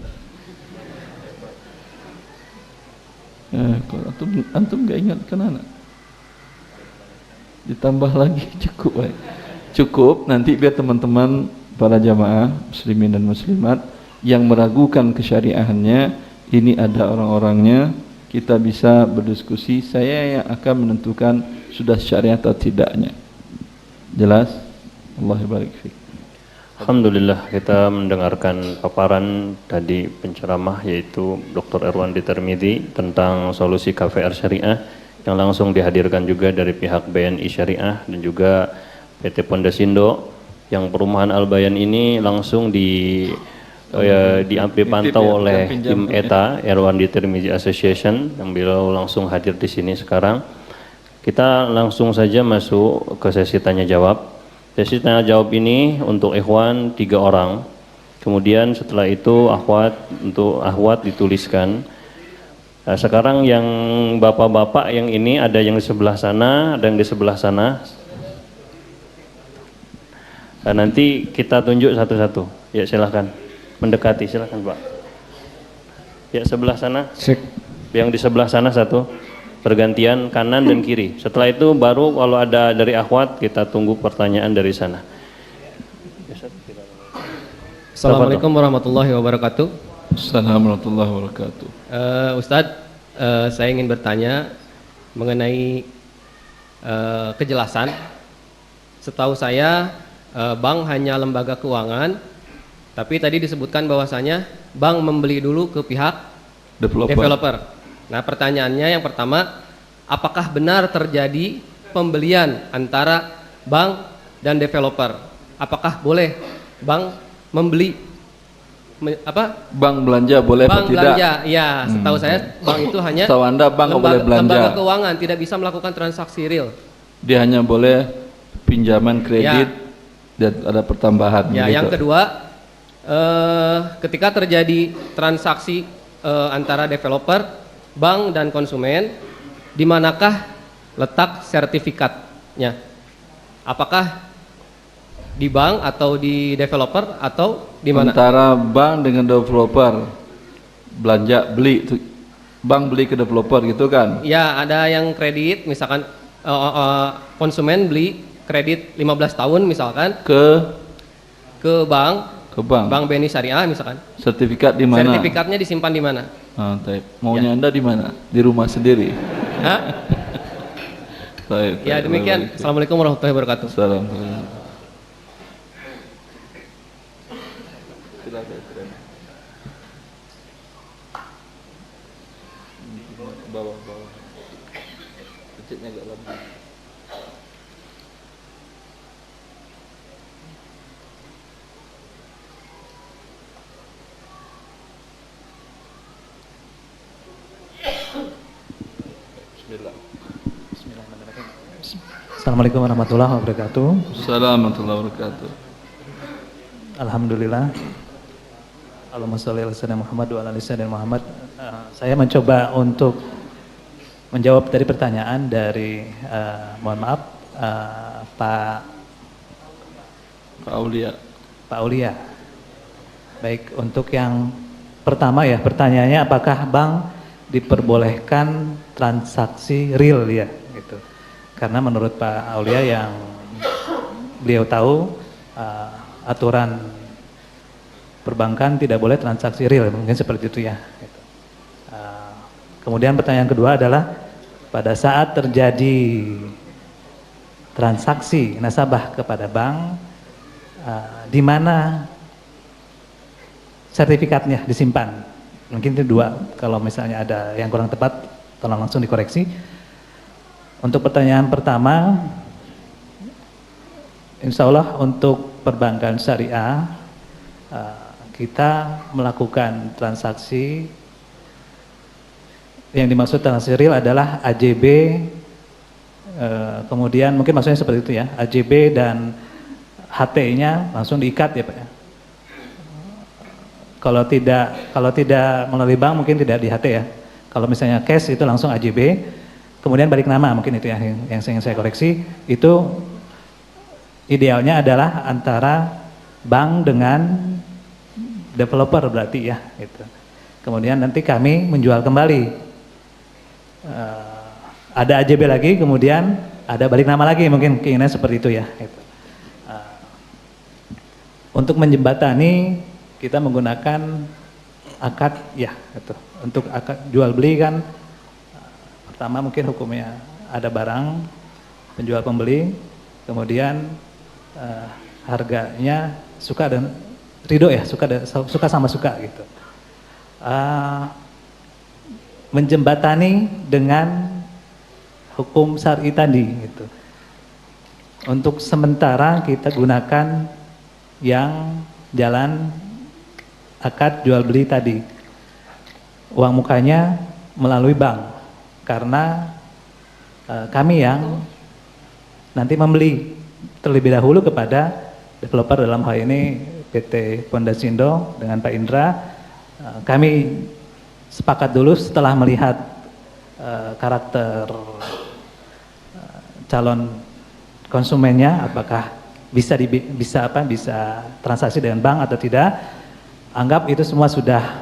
Kalau antum nggak ingat kan anak, ditambah lagi cukup, cukup. Nanti biar teman-teman para jamaah muslimin dan muslimat yang meragukan kesyariahannya, ini ada orang-orangnya, kita bisa berdiskusi. Saya yang akan menentukan sudah syariah atau tidaknya. Jelas? Allah barik fiik. Alhamdulillah, kita mendengarkan paparan tadi penceramah yaitu Dr. Erwandi Tirmidzi tentang solusi KVR Syariah yang langsung dihadirkan juga dari pihak BNI Syariah dan juga PT Pondasindo, yang perumahan Al-Bayan ini langsung dipantau oleh tim ETA, Erwandi Tirmidzi Association, yang beliau langsung hadir di sini sekarang. Kita langsung saja masuk ke sesi tanya jawab. Sesi tanya jawab ini untuk ikhwan 3 orang. Kemudian setelah itu akhwat dituliskan. Nah, sekarang yang bapak-bapak yang ini ada yang di sebelah sana, ada yang di sebelah sana. Nah, nanti kita tunjuk satu-satu. Ya silahkan mendekati, silahkan Pak. Ya sebelah sana. Yang di sebelah sana satu. Bergantian kanan dan kiri. Setelah itu baru kalau ada dari akhwat kita tunggu pertanyaan dari sana. Assalamualaikum warahmatullahi wabarakatuh. Assalamualaikum warahmatullahi wabarakatuh. Ustadz, saya ingin bertanya mengenai kejelasan. Setahu saya bank hanya lembaga keuangan, tapi tadi disebutkan bahwasanya bank membeli dulu ke pihak developer. Nah, pertanyaannya yang pertama, apakah benar terjadi pembelian antara bank dan developer? Apakah boleh bank membeli Bank belanja boleh bank atau tidak? belanja, ya setahu saya bank itu hanya Setahu Anda bank nggak boleh belanja. lembaga keuangan, tidak bisa melakukan transaksi real. Dia hanya boleh pinjaman kredit dan ada pertambahan. Ya, gitu. yang kedua, ketika terjadi transaksi antara developer, bank dan konsumen, di manakah letak sertifikatnya? Apakah di bank atau di developer atau di mana? Antara bank dengan developer belanja beli, bank beli ke developer gitu kan? Ya, ada yang kredit, misalkan konsumen beli kredit 15 tahun misalkan ke bank BNI Syariah misalkan. Sertifikat di mana? Sertifikatnya disimpan di mana? Maunya Anda di mana? Di rumah sendiri. Hah? Ya, demikian. Assalamualaikum warahmatullahi wabarakatuh. Assalamualaikum. Bawah. Kecilnya agak lebih. Assalamualaikum warahmatullahi wabarakatuh. Assalamualaikum warahmatullahi wabarakatuh. Alhamdulillah. Allahumma sholli ala sayyidina Muhammad wa ala ali sayyidina Muhammad. Saya mencoba untuk menjawab dari pertanyaan dari mohon maaf Pak Aulia. Baik, untuk yang pertama ya, pertanyaannya apakah bank diperbolehkan transaksi real ya gitu. Karena menurut Pak Aulia yang beliau tahu aturan perbankan tidak boleh transaksi real, mungkin seperti itu ya. Gitu. Kemudian pertanyaan kedua adalah pada saat terjadi transaksi nasabah kepada bank, di mana sertifikatnya disimpan? Mungkin itu dua. Kalau misalnya ada yang kurang tepat, tolong langsung dikoreksi. Untuk pertanyaan pertama, insya Allah untuk perbankan syariah kita melakukan transaksi yang dimaksud transaksi real adalah AJB, kemudian mungkin maksudnya seperti itu ya, AJB dan HT-nya langsung diikat ya Pak ya. Kalau tidak melalui bank mungkin tidak di HT ya. Kalau misalnya cash itu langsung AJB, kemudian balik nama mungkin itu ya yang ingin saya koreksi. Itu idealnya adalah antara bank dengan developer berarti ya gitu. Kemudian nanti kami menjual kembali, ada AJB lagi, kemudian ada balik nama lagi, mungkin keinginan seperti itu ya gitu. Untuk menjembatani kita menggunakan akad ya gitu. Untuk akad jual beli kan pertama mungkin hukumnya ada barang penjual pembeli, kemudian harganya suka dan ridho ya, suka sama suka gitu. Menjembatani dengan hukum syar'i tadi gitu. Untuk sementara kita gunakan yang jalan akad jual beli tadi. Uang mukanya melalui bank karena kami yang nanti membeli terlebih dahulu kepada developer, dalam hal ini PT Pondasindo dengan Pak Indra. Kami sepakat dulu setelah melihat karakter calon konsumennya, apakah bisa transaksi dengan bank atau tidak. Anggap itu semua sudah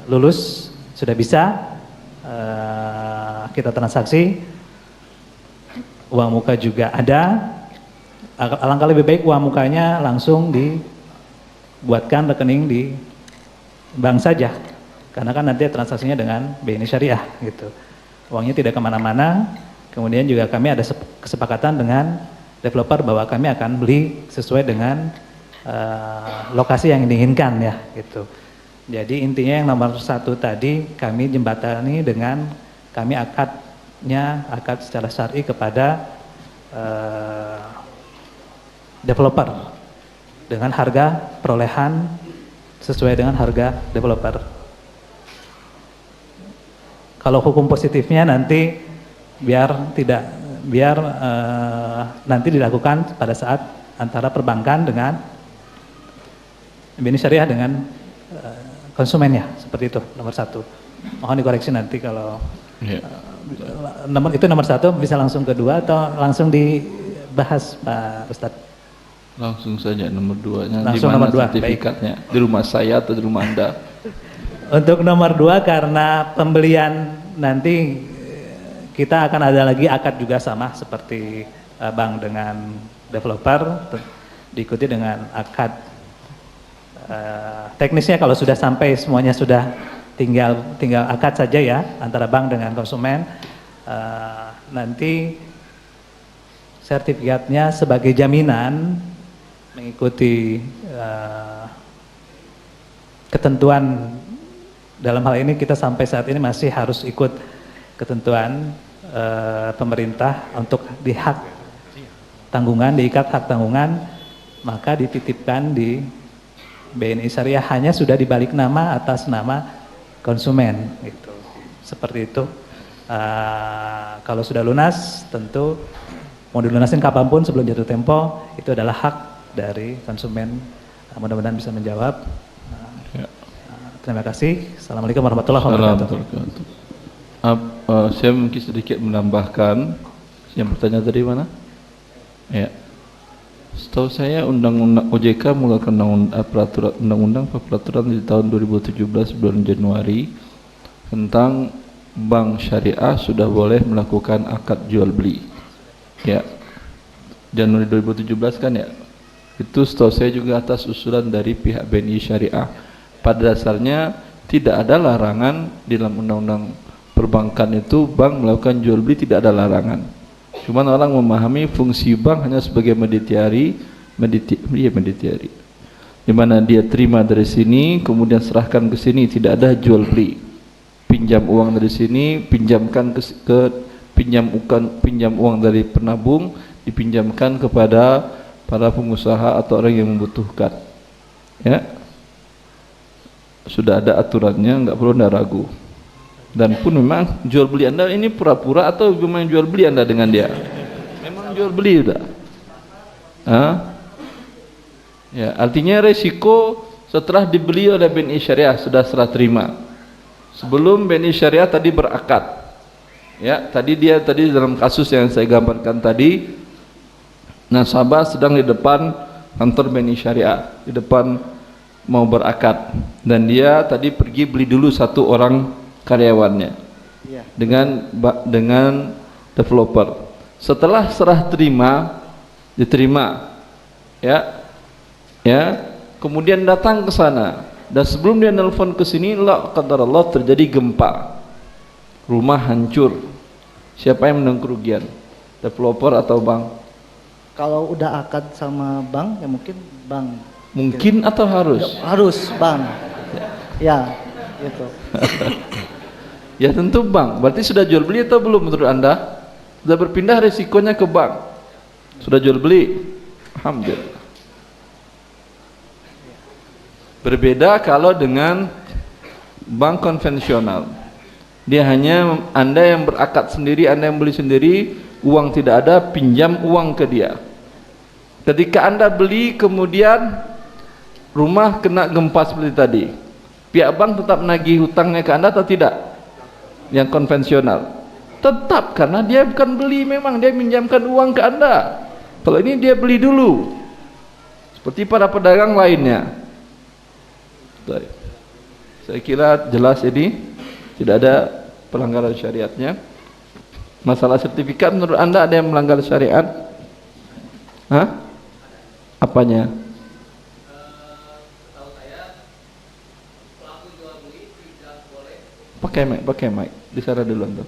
lulus, sudah bisa kita transaksi, uang muka juga ada. Alangkah lebih baik uang mukanya langsung dibuatkan rekening di bank saja, karena kan nanti transaksinya dengan BNI Syariah gitu. Uangnya tidak kemana-mana. Kemudian juga kami ada kesepakatan dengan developer bahwa kami akan beli sesuai dengan lokasi yang diinginkan ya gitu. Jadi intinya yang nomor satu tadi kami jembatani dengan kami akad secara syar'i kepada developer dengan harga perolehan sesuai dengan harga developer. Kalau hukum positifnya nanti biar nanti dilakukan pada saat antara perbankan dengan BNI Syariah dengan konsumennya, seperti itu nomor 1. Mohon dikoreksi nanti kalau nomor 1 bisa langsung ke 2 atau langsung dibahas Pak Ustadz? Langsung saja nomor 2-nya. Langsung di mana nomor 2, sertifikatnya? Baik. Di rumah saya atau di rumah Anda? Untuk nomor 2 karena pembelian nanti kita akan ada lagi akad juga sama seperti bank dengan developer, diikuti dengan akad teknisnya kalau sudah sampai semuanya sudah tinggal akad saja ya antara bank dengan konsumen. Nanti sertifikatnya sebagai jaminan mengikuti ketentuan. Dalam hal ini kita sampai saat ini masih harus ikut ketentuan pemerintah untuk diikat hak tanggungan, maka dititipkan di BNI Syariah hanya sudah dibalik nama atas nama konsumen gitu. Seperti itu. Kalau sudah lunas tentu mau dilunasin kapanpun sebelum jatuh tempo, itu adalah hak dari konsumen. Mudah-mudahan bisa menjawab. Terima kasih. Assalamualaikum warahmatullahi wabarakatuh. Saya mungkin sedikit menambahkan. Yang bertanya tadi mana? Ya. Setahu saya undang-undang OJK mengeluarkan peraturan di tahun 2017 bulan Januari tentang bank syariah sudah boleh melakukan akad jual beli. Ya. Januari 2017 kan ya. Itu setahu saya juga atas usulan dari pihak BNI Syariah. Pada dasarnya tidak ada larangan di dalam undang-undang perbankan itu bank melakukan jual beli, tidak ada larangan. Cuman orang memahami fungsi bank hanya sebagai mediatiari, di mana dia terima dari sini kemudian serahkan ke sini, tidak ada jual beli. Pinjam uang dari sini, pinjamkan pinjam uang dari penabung, dipinjamkan kepada para pengusaha atau orang yang membutuhkan. Ya. Sudah ada aturannya, nggak perlu Anda ragu. Dan pun memang jual beli Anda ini pura-pura atau memang jual beli Anda dengan dia? Memang jual beli sudah. Ya, artinya resiko setelah dibeli oleh BNI Syariah sudah serah terima. Sebelum BNI Syariah tadi berakad. Ya, tadi dalam kasus yang saya gambarkan tadi, nasabah sedang di depan kantor BNI Syariah, di depan mau berakad, dan dia tadi pergi beli dulu satu orang karyawannya dengan developer. Setelah serah terima, diterima, ya, kemudian datang ke sana, dan sebelum dia nelpon ke sini, qadarullah terjadi gempa, rumah hancur. Siapa yang menanggung kerugian? Developer atau bank? Kalau udah akad sama bank, ya mungkin bank. Mungkin atau harus? Harus bank. Ya, gitu. Ya tentu bank. Berarti sudah jual beli atau belum menurut Anda? Sudah berpindah resikonya ke bank. Sudah jual beli. Alhamdulillah. Berbeda kalau dengan bank konvensional. Dia hanya Anda yang berakad sendiri, Anda yang beli sendiri, uang tidak ada, pinjam uang ke dia. Ketika Anda beli kemudian rumah kena gempa seperti tadi, pihak bank tetap menagih hutangnya ke Anda atau tidak? Yang konvensional tetap, karena dia bukan beli, memang dia minjamkan uang ke Anda. Kalau ini dia beli dulu, seperti para pedagang lainnya. Saya kira jelas ini, tidak ada pelanggaran syariatnya. Masalah sertifikat menurut Anda ada yang melanggar syariat? Apanya? Pakai mic, di sana dulu Anda.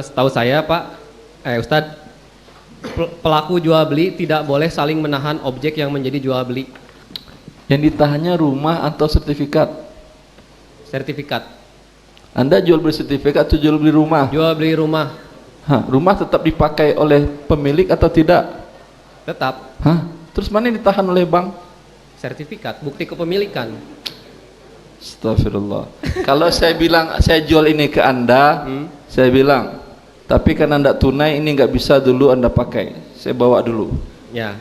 Setahu saya Pak, Ustadz, pelaku jual beli tidak boleh saling menahan objek yang menjadi jual beli. Yang ditahannya rumah atau sertifikat? Sertifikat. Anda jual beli sertifikat atau jual beli rumah? Jual beli rumah. Rumah tetap dipakai oleh pemilik atau tidak? Tetap Hah? Terus mana yang ditahan oleh bank? sertifikat, bukti kepemilikan. Astagfirullah. Kalau saya bilang saya jual ini ke Anda, saya bilang, tapi karena Anda tunai ini nggak bisa dulu Anda pakai. Saya bawa dulu. Ya,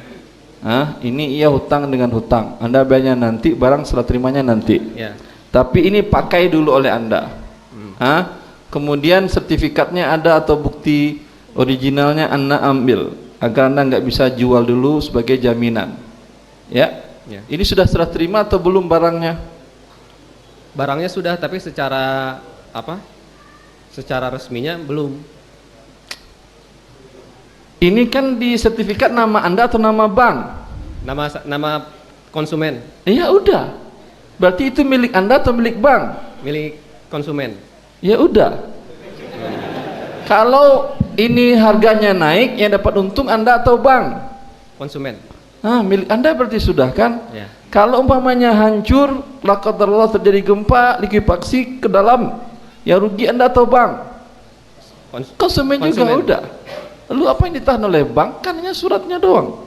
Hah? Ini iya hutang dengan hutang. Anda bayarnya nanti, barang setelah terimanya nanti. ya. Tapi ini pakai dulu oleh Anda. Hah? Kemudian sertifikatnya ada atau bukti originalnya Anda ambil agar Anda nggak bisa jual dulu sebagai jaminan. Ya? Ya. Ini sudah serah terima atau belum barangnya? Barangnya sudah, tapi secara apa? Secara resminya belum. Ini kan di sertifikat nama Anda atau nama bank? Nama konsumen, Ya udah. Berarti itu milik Anda atau milik bank? milik konsumen. Ya udah. Kalau ini harganya naik, yang dapat untung Anda atau bank? Konsumen. Milik Anda berarti sudah kan? Ya. Kalau umpamanya hancur, laqadarullah terjadi gempa, likuifaksi ke dalam, yang rugi Anda atau bank? Konsumen juga udah. Lalu apa yang ditahan oleh bank? Kan hanya suratnya doang.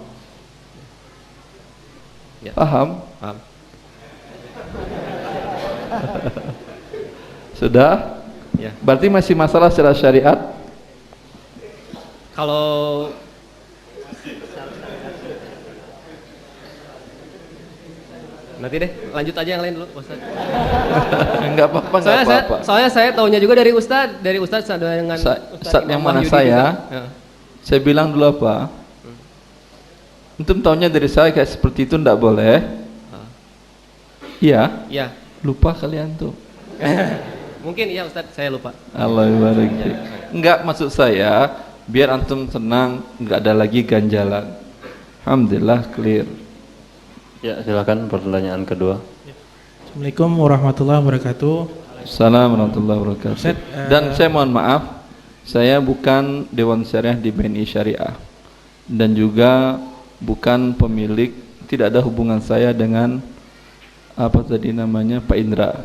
Ya. Paham? Paham. Sudah? Ya. Berarti masih masalah secara syariat? Kalau nanti deh, lanjut aja yang lain dulu, Ustaz. Enggak apa-apa, enggak apa-apa. Soalnya saya tahunya juga dari Ustaz dengan Ustaz yang Imam mana Wahyudi saya? juga. Ya. Saya bilang dulu apa? Antum taunya dari saya kayak seperti itu enggak boleh. Iya. Iya. Lupa kalian tuh. Mungkin iya Ustaz, saya lupa. Allah barik. Enggak, maksud saya biar antum tenang, enggak ada lagi ganjalan. Alhamdulillah clear. Ya, silakan pertanyaan kedua. Assalamualaikum warahmatullahi wabarakatuh. Assalamualaikum warahmatullahi wabarakatuh. Ustaz, Dan saya mohon maaf, saya bukan Dewan Syariah di BNI Syariah dan juga bukan pemilik, tidak ada hubungan saya dengan apa tadi namanya Pak Indra.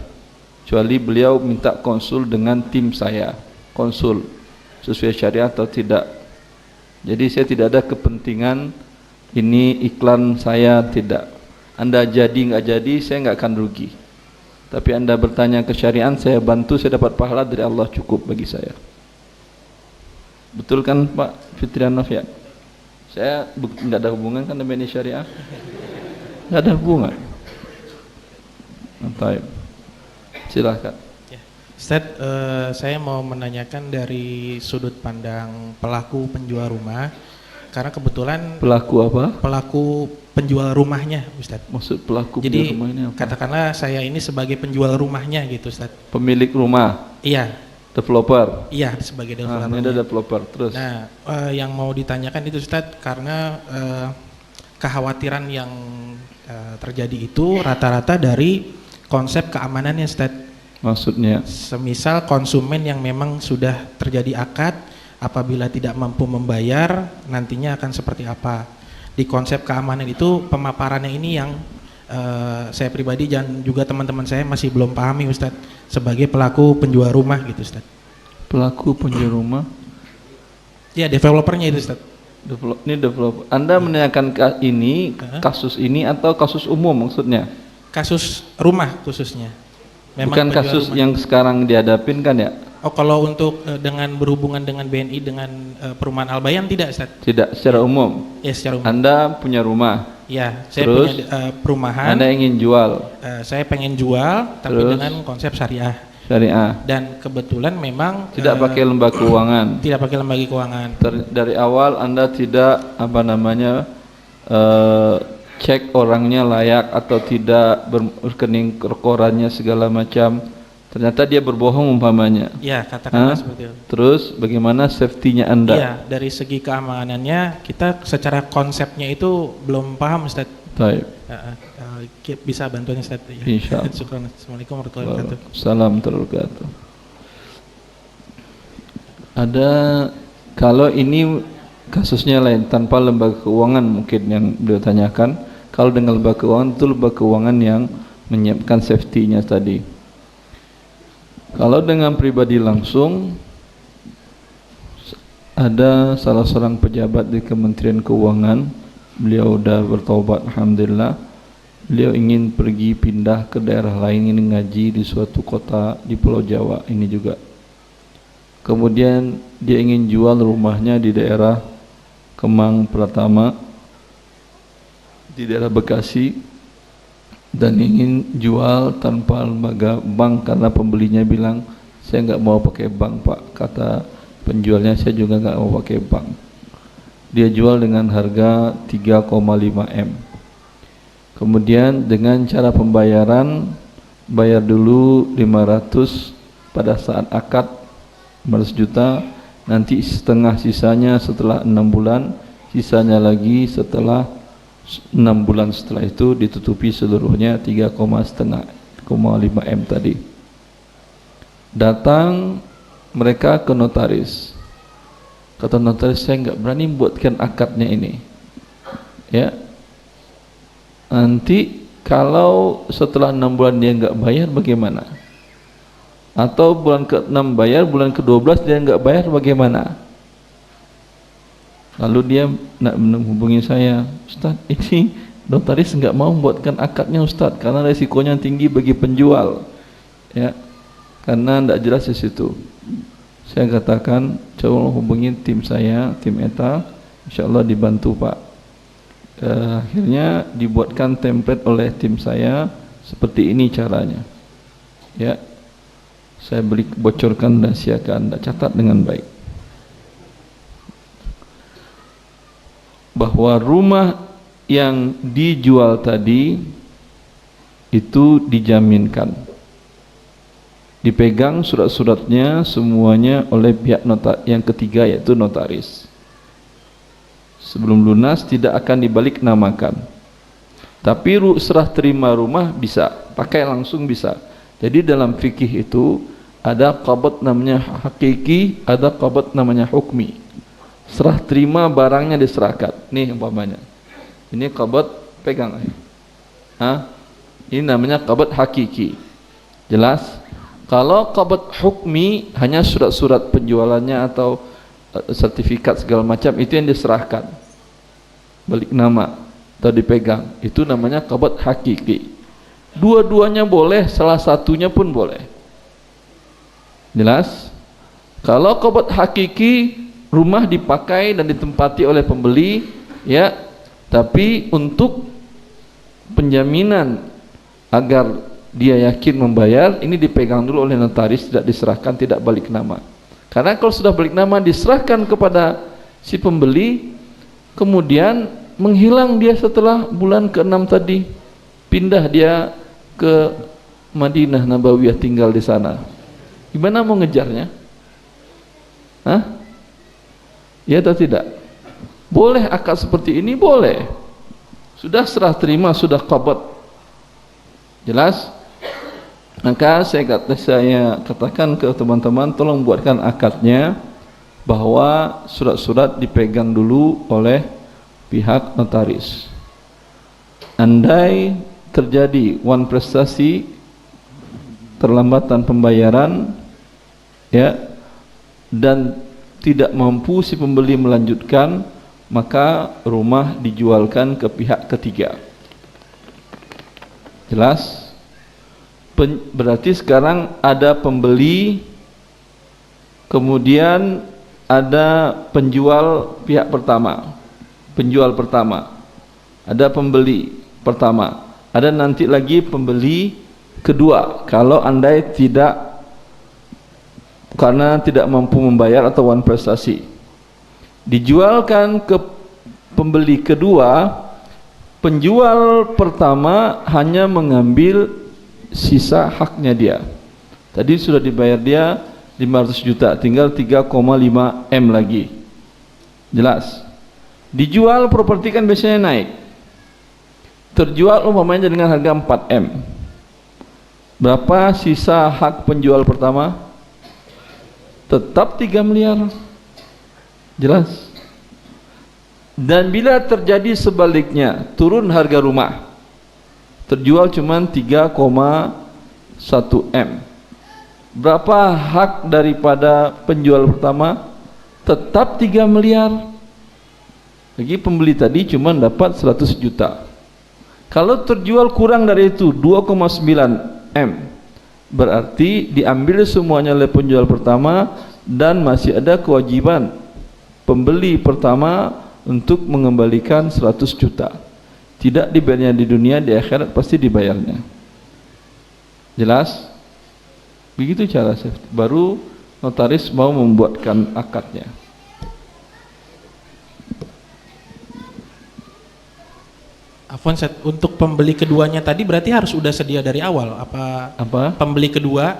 Kecuali beliau minta konsul dengan tim saya, konsul sesuai syariah atau tidak. Jadi saya tidak ada kepentingan ini iklan saya, tidak. Anda jadi nggak jadi, saya nggak akan rugi. Tapi Anda bertanya ke syariat, saya bantu, saya dapat pahala dari Allah, cukup bagi saya. Betul kan Pak Fitrianov ya? Saya nggak ada hubungan kan dengan ini syariah? Nggak ada hubungan. Baik. Silahkan. Ustaz, saya mau menanyakan dari sudut pandang pelaku penjual rumah, karena kebetulan Pelaku apa? pelaku penjual rumahnya, Ustaz. Maksud pelaku Jadi penjual rumah ini apa? katakanlah saya ini sebagai penjual rumahnya gitu, Ustaz. Pemilik rumah, Iya, developer. iya sebagai Ini ada developer. developer terus. Nah, yang mau ditanyakan itu Ustaz, karena kekhawatiran yang terjadi itu rata-rata dari konsep keamanannya, Ustaz. Maksudnya Semisal konsumen yang memang sudah terjadi akad, apabila tidak mampu membayar, nantinya akan seperti apa. Di konsep keamanan itu pemaparannya ini yang saya pribadi dan juga teman-teman saya masih belum pahami, Ustadz, sebagai pelaku penjual rumah gitu, Ustadz. pelaku penjual rumah, Ya, developernya itu, Ustadz. ini developer. Anda menanyakan ini kasus ini atau kasus umum maksudnya? Kasus rumah khususnya. Bukan penjual kasus rumah. yang sekarang dihadapin kan ya? Oh, kalau untuk dengan berhubungan dengan BNI dengan perumahan Al-Bayan tidak, Ustadz? Tidak, secara umum. Ya, secara umum. Anda punya rumah, Ya, saya Terus, punya perumahan. Anda ingin jual Saya pengen jual, tapi Terus? dengan konsep syariah. syariah, Dan kebetulan memang tidak pakai lembaga keuangan. tidak pakai lembaga keuangan. Dari awal Anda tidak apa namanya cek orangnya layak atau tidak, berkening korannya segala macam. Ternyata dia berbohong umpamanya. Ya, katakanlah Hah? seperti itu. Terus bagaimana safety-nya Anda? Iya, dari segi keamanannya kita secara konsepnya itu belum paham, Ustaz. Baik. Bisa bantuan, Ustaz? Ya. Insyaallah. Syukran. Assalamualaikum warahmatullahi wabarakatuh. Salam terbarakatuh. Ada, kalau ini kasusnya lain tanpa lembaga keuangan mungkin yang beliau tanyakan. Kalau dengan lembaga keuangan itu lembaga keuangan yang menyiapkan safety-nya tadi. Kalau dengan pribadi langsung, ada salah seorang pejabat di Kementerian Keuangan beliau udah bertobat alhamdulillah. Beliau ingin pergi pindah ke daerah lain, ingin ngaji di suatu kota di Pulau Jawa ini juga. Kemudian dia ingin jual rumahnya di daerah Kemang Pratama di daerah Bekasi dan ingin jual tanpa lembaga bank karena pembelinya bilang saya nggak mau pakai bank pak, kata penjualnya saya juga nggak mau pakai bank. Dia jual dengan harga 3,5 M. Kemudian dengan cara pembayaran, bayar dulu 500 pada saat akad 500 juta, nanti setengah sisanya setelah 6 bulan, sisanya lagi setelah 6 bulan setelah itu ditutupi seluruhnya 3,5 M tadi. Datang mereka ke notaris. Kata notaris, saya nggak berani buatkan akadnya ini. Ya, nanti kalau setelah 6 bulan dia nggak bayar bagaimana? Atau bulan ke-6 bayar, bulan ke-12 dia nggak bayar bagaimana? Lalu dia nak menghubungi saya, Ustaz, ini notaris nggak mau membuatkan akadnya Ustaz karena resikonya tinggi bagi penjual, ya, karena tidak jelas di situ. Saya katakan coba hubungi tim saya, tim ETA, insya Allah dibantu Pak. Akhirnya dibuatkan template oleh tim saya seperti ini caranya, ya. Saya bocorkan dan siakan, Anda catat dengan baik. Bahwa rumah yang dijual tadi itu dijaminkan, dipegang surat-suratnya semuanya oleh pihak yang ketiga yaitu notaris. Sebelum lunas tidak akan dibalik namakan. Tapi serah terima rumah bisa, pakai langsung bisa. Jadi dalam fikih itu ada qabd namanya hakiki, ada qabd namanya hukmi. Serah terima barangnya diserahkan. Nih umpamanya. Ini qabd pegang. Ini namanya qabd hakiki. Jelas? Kalau qabd hukmi hanya surat-surat penjualannya atau sertifikat segala macam itu yang diserahkan. Balik nama atau dipegang. Itu namanya qabd hakiki. Dua-duanya boleh, salah satunya pun boleh. Jelas? Kalau qabd hakiki rumah dipakai dan ditempati oleh pembeli, ya, tapi untuk penjaminan agar dia yakin membayar, ini dipegang dulu oleh notaris, tidak diserahkan, tidak balik nama. Karena kalau sudah balik nama diserahkan kepada si pembeli, kemudian menghilang dia setelah bulan ke-6 tadi, pindah dia ke Madinah Nabawiyah, tinggal di sana. Gimana mau ngejarnya? Ya atau tidak? Boleh akad seperti ini? Boleh. Sudah serah terima, sudah qabd. Jelas? Maka saya katakan ke teman-teman, tolong buatkan akadnya bahwa surat-surat dipegang dulu oleh pihak notaris. Andai terjadi wan prestasi, terlambatan pembayaran, ya, dan tidak mampu si pembeli melanjutkan, maka rumah dijualkan ke pihak ketiga. Jelas? Berarti sekarang ada pembeli, kemudian ada penjual pihak pertama, penjual pertama, ada pembeli pertama, ada nanti lagi pembeli kedua kalau andai tidak, karena tidak mampu membayar atau wan prestasi, dijualkan ke pembeli kedua. Penjual pertama hanya mengambil sisa haknya dia. Tadi sudah dibayar dia 500 juta, tinggal 3,5 M lagi. Jelas? Dijual properti kan biasanya naik. Terjual umpamanya dengan harga 4 M. Berapa sisa hak penjual pertama? Tetap 3 miliar. Jelas? Dan bila terjadi sebaliknya, turun harga rumah, terjual cuma 3,1 M, berapa hak daripada penjual pertama? Tetap 3 miliar. Lagi pembeli tadi cuma dapat 100 juta. Kalau terjual kurang dari itu 2,9 M, berarti diambil semuanya oleh penjual pertama dan masih ada kewajiban pembeli pertama untuk mengembalikan 100 juta. Tidak dibayarnya di dunia, di akhirat pasti dibayarnya. Jelas? Begitu cara safety. Baru notaris mau membuatkan akadnya. Afwan, untuk pembeli keduanya tadi berarti harus sudah sedia dari awal. Apa? Pembeli kedua,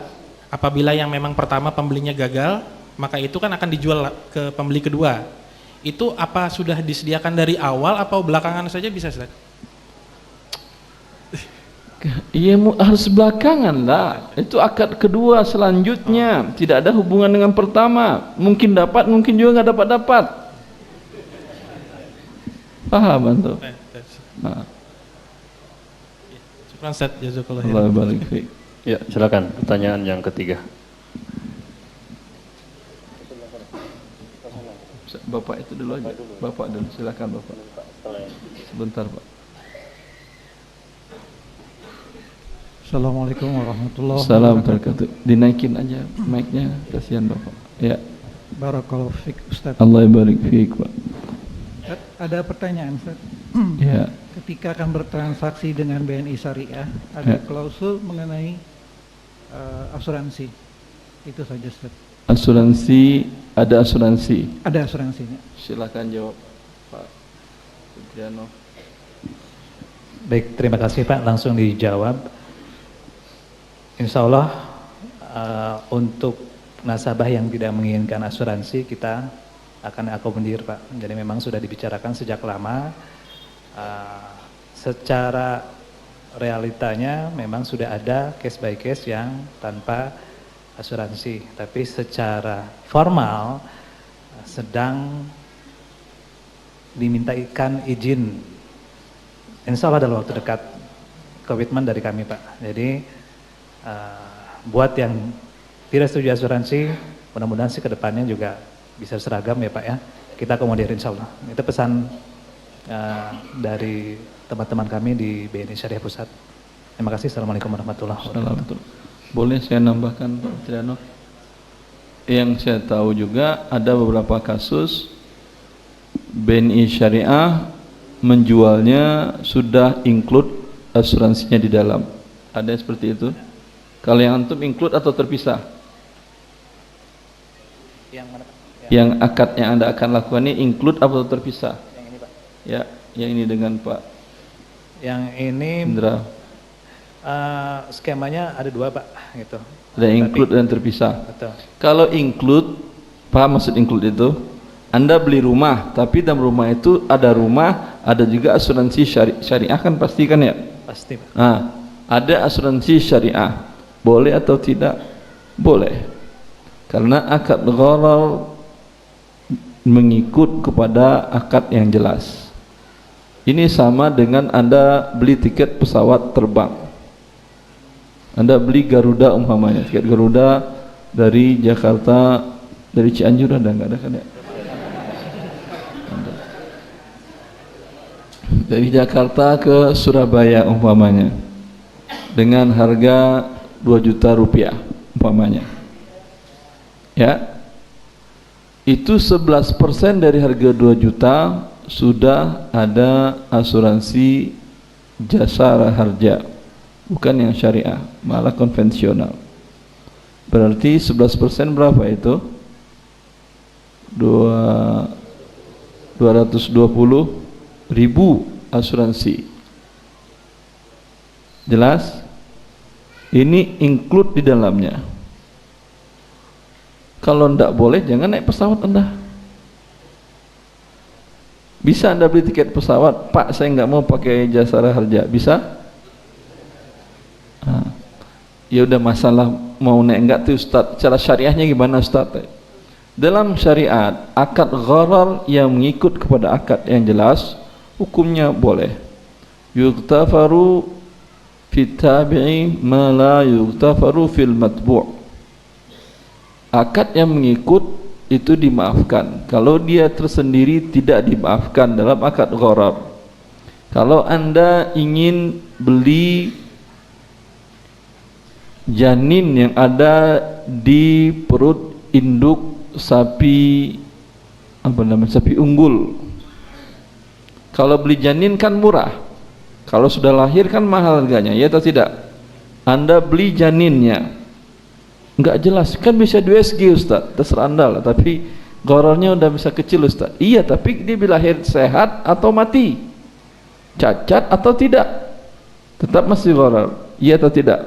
apabila yang memang pertama pembelinya gagal, maka itu kan akan dijual ke pembeli kedua. Itu apa sudah disediakan dari awal atau belakangan saja bisa, Ustaz? Iya, harus belakangan lah. Itu akad kedua selanjutnya. Tidak ada hubungan dengan pertama. Mungkin dapat, mungkin juga nggak dapat. Paham antum? Nah. Syukran, Ustaz. Jazakallah Allah barik fiik. Ya, silakan pertanyaan yang ketiga. Bapak itu dulu aja. Bapak dulu, silakan Bapak. Sebentar, Pak. Assalamualaikum warahmatullahi Assalamualaikum warahmatullahi wabarakatuh. Dinaikin aja mic-nya, kasihan Bapak. Ya. Barakallahu fiik, Ustaz. Allah barik fiik, Pak. Ustaz, ada pertanyaan, Ustaz. Ya. Ketika akan bertransaksi dengan BNI Syariah, ada klausul mengenai asuransi. Itu saja, Ustaz. Asuransi, ada asuransi. Ada asuransinya. Silakan jawab, Pak Sutriano. Baik, terima kasih Pak, langsung dijawab. Insya Allah untuk nasabah yang tidak menginginkan asuransi kita akan akomodir Pak. Jadi memang sudah dibicarakan sejak lama. Secara realitanya memang sudah ada case by case yang tanpa asuransi. Tapi secara formal sedang dimintakan izin. Insya Allah dalam waktu dekat, komitmen dari kami Pak. Jadi buat yang tidak setuju asuransi, mudah-mudahan sih kedepannya juga bisa seragam ya Pak ya. Kita akomodir insya Allah. Itu pesan dari teman-teman kami di BNI Syariah Pusat. Terima kasih. Assalamualaikum warahmatullahi wabarakatuh. Boleh saya nambahkan Pak Triano? Yang saya tahu juga ada beberapa kasus BNI Syariah menjualnya sudah include asuransinya di dalam. Ada yang seperti itu? Kalau yang antum include atau terpisah? Yang mana Pak? Yang akad yang Anda akan lakukan ini include atau terpisah? Yang ini Pak. Ya, yang ini dengan Pak Yang ini Indra. skemanya ada dua Pak, gitu. Ada include dan terpisah. Betul. Kalau include, paham maksud include itu? Anda beli rumah, tapi dalam rumah itu ada rumah, ada juga asuransi syariah kan pasti kan ya? Pasti Pak. Nah, ada asuransi syariah. Boleh atau tidak? Boleh. Karena akad gharar mengikut kepada akad yang jelas. Ini sama dengan Anda beli tiket pesawat terbang. Anda beli Garuda umpamanya, tiket Garuda dari Jakarta, dari Cianjur ada nggak ada kan ya? Dari Jakarta ke Surabaya umpamanya dengan harga 2 juta rupiah umpamanya ya, itu 11% dari harga 2 juta sudah ada asuransi jasa harja, bukan yang syariah, malah konvensional. Berarti 11% berapa itu? 220.000 asuransi. Jelas? Ini include di dalamnya. Kalau tidak boleh, jangan naik pesawat Anda. Bisa Anda beli tiket pesawat, Pak saya nggak mau pakai jasa harja, bisa? Ya udah, masalah mau naik enggak tuh Ustaz, cara syariahnya gimana Ustaz? Dalam syariat, akad gharar yang mengikut kepada akad yang jelas, hukumnya boleh. Yughtafaru fit tabi'i ma la yughtafaru fil matbu'. Akad yang mengikut itu dimaafkan. Kalau dia tersendiri tidak dimaafkan dalam akad gharar. Kalau Anda ingin beli janin yang ada di perut induk sapi sapi unggul. Kalau beli janin kan murah. Kalau sudah lahir kan mahal harganya, ya atau tidak? Anda beli janinnya, enggak jelas, kan bisa 2 SG Ustaz, terserah Anda lah, tapi ghararnya udah bisa kecil Ustaz. Iya, tapi dia lahir sehat atau mati, cacat atau tidak, tetap masih gharar, iya atau tidak?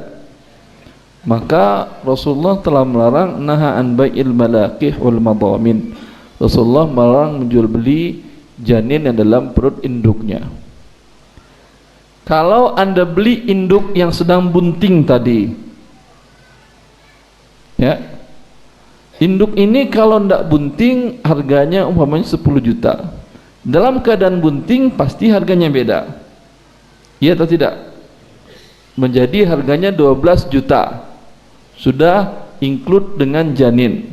Maka Rasulullah telah melarang nahaan bai'il malaqih wal madamin. Rasulullah melarang menjual beli janin yang dalam perut induknya. Kalau Anda beli induk yang sedang bunting tadi, ya, induk ini kalau tidak bunting harganya umpamanya 10 juta. Dalam keadaan bunting pasti harganya beda, iya atau tidak? Menjadi harganya 12 juta, sudah include dengan janin.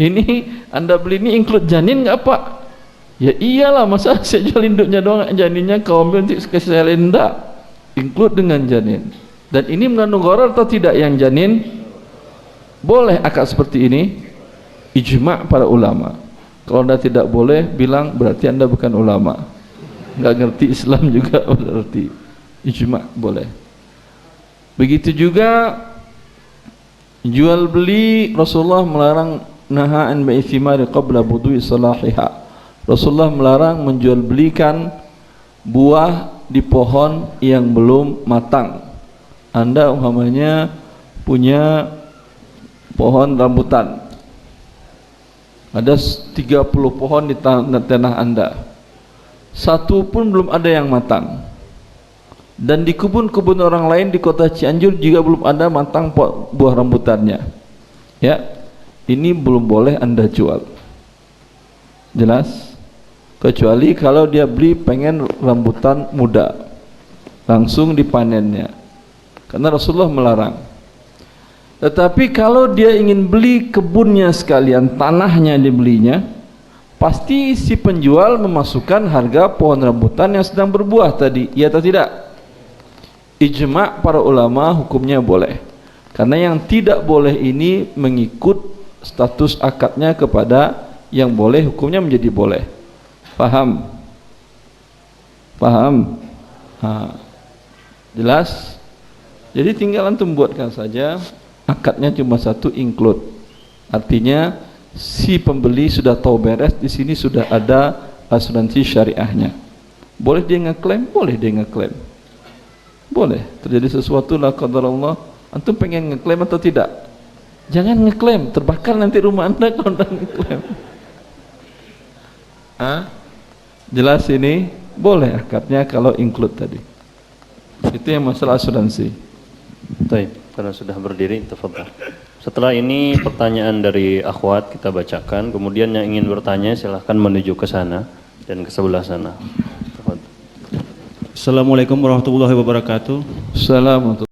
Ini Anda beli ini include janin nggak Pak? Ya iyalah, masa saya jual induknya doang, janinnya kau ambil untuk saya enggak, include dengan janin. Dan ini mengandung gharar atau tidak yang janin? Boleh akad seperti ini? Ijma' para ulama. Kalau Anda tidak boleh, bilang berarti Anda bukan ulama, nggak ngerti Islam juga berarti. Ijma' boleh. Begitu juga jual beli, Rasulullah melarang nahaan bai'i thimari qabla budu'i salahiha. Rasulullah melarang menjual belikan buah di pohon yang belum matang. Anda umpamanya punya pohon rambutan, ada 30 pohon di tanah Anda, satu pun belum ada yang matang. Dan di kebun-kebun orang lain di kota Cianjur juga belum ada matang buah rambutannya. Ya, ini belum boleh Anda jual. Jelas? Kecuali kalau dia beli pengen rambutan muda, langsung dipanennya, karena Rasulullah melarang. Tetapi kalau dia ingin beli kebunnya sekalian, tanahnya dibelinya, pasti si penjual memasukkan harga pohon rambutan yang sedang berbuah tadi, iya atau tidak? Ijma' para ulama hukumnya boleh, karena yang tidak boleh ini mengikut status akadnya kepada yang boleh, hukumnya menjadi boleh. Paham? Paham? Jelas? Jadi tinggal antum buatkan saja, akadnya cuma satu, include. Artinya si pembeli sudah tahu beres, di sini sudah ada asuransi syariahnya. Boleh dia ngeklaim? Boleh dia ngeklaim. Boleh. Terjadi sesuatu la qadarullah, antum pengen ngeklaim atau tidak? Jangan ngeklaim, terbakar nanti rumah Anda kalau anda ngeklaim. Jelas ini? Boleh akadnya kalau include tadi. Itu yang masalah asuransi. Baik, karena sudah berdiri, tafadhal. Setelah ini pertanyaan dari akhwat kita bacakan, kemudian yang ingin bertanya silahkan menuju ke sana dan ke sebelah sana. Tafadhal. Assalamualaikum warahmatullahi wabarakatuh. Assalamualaikum.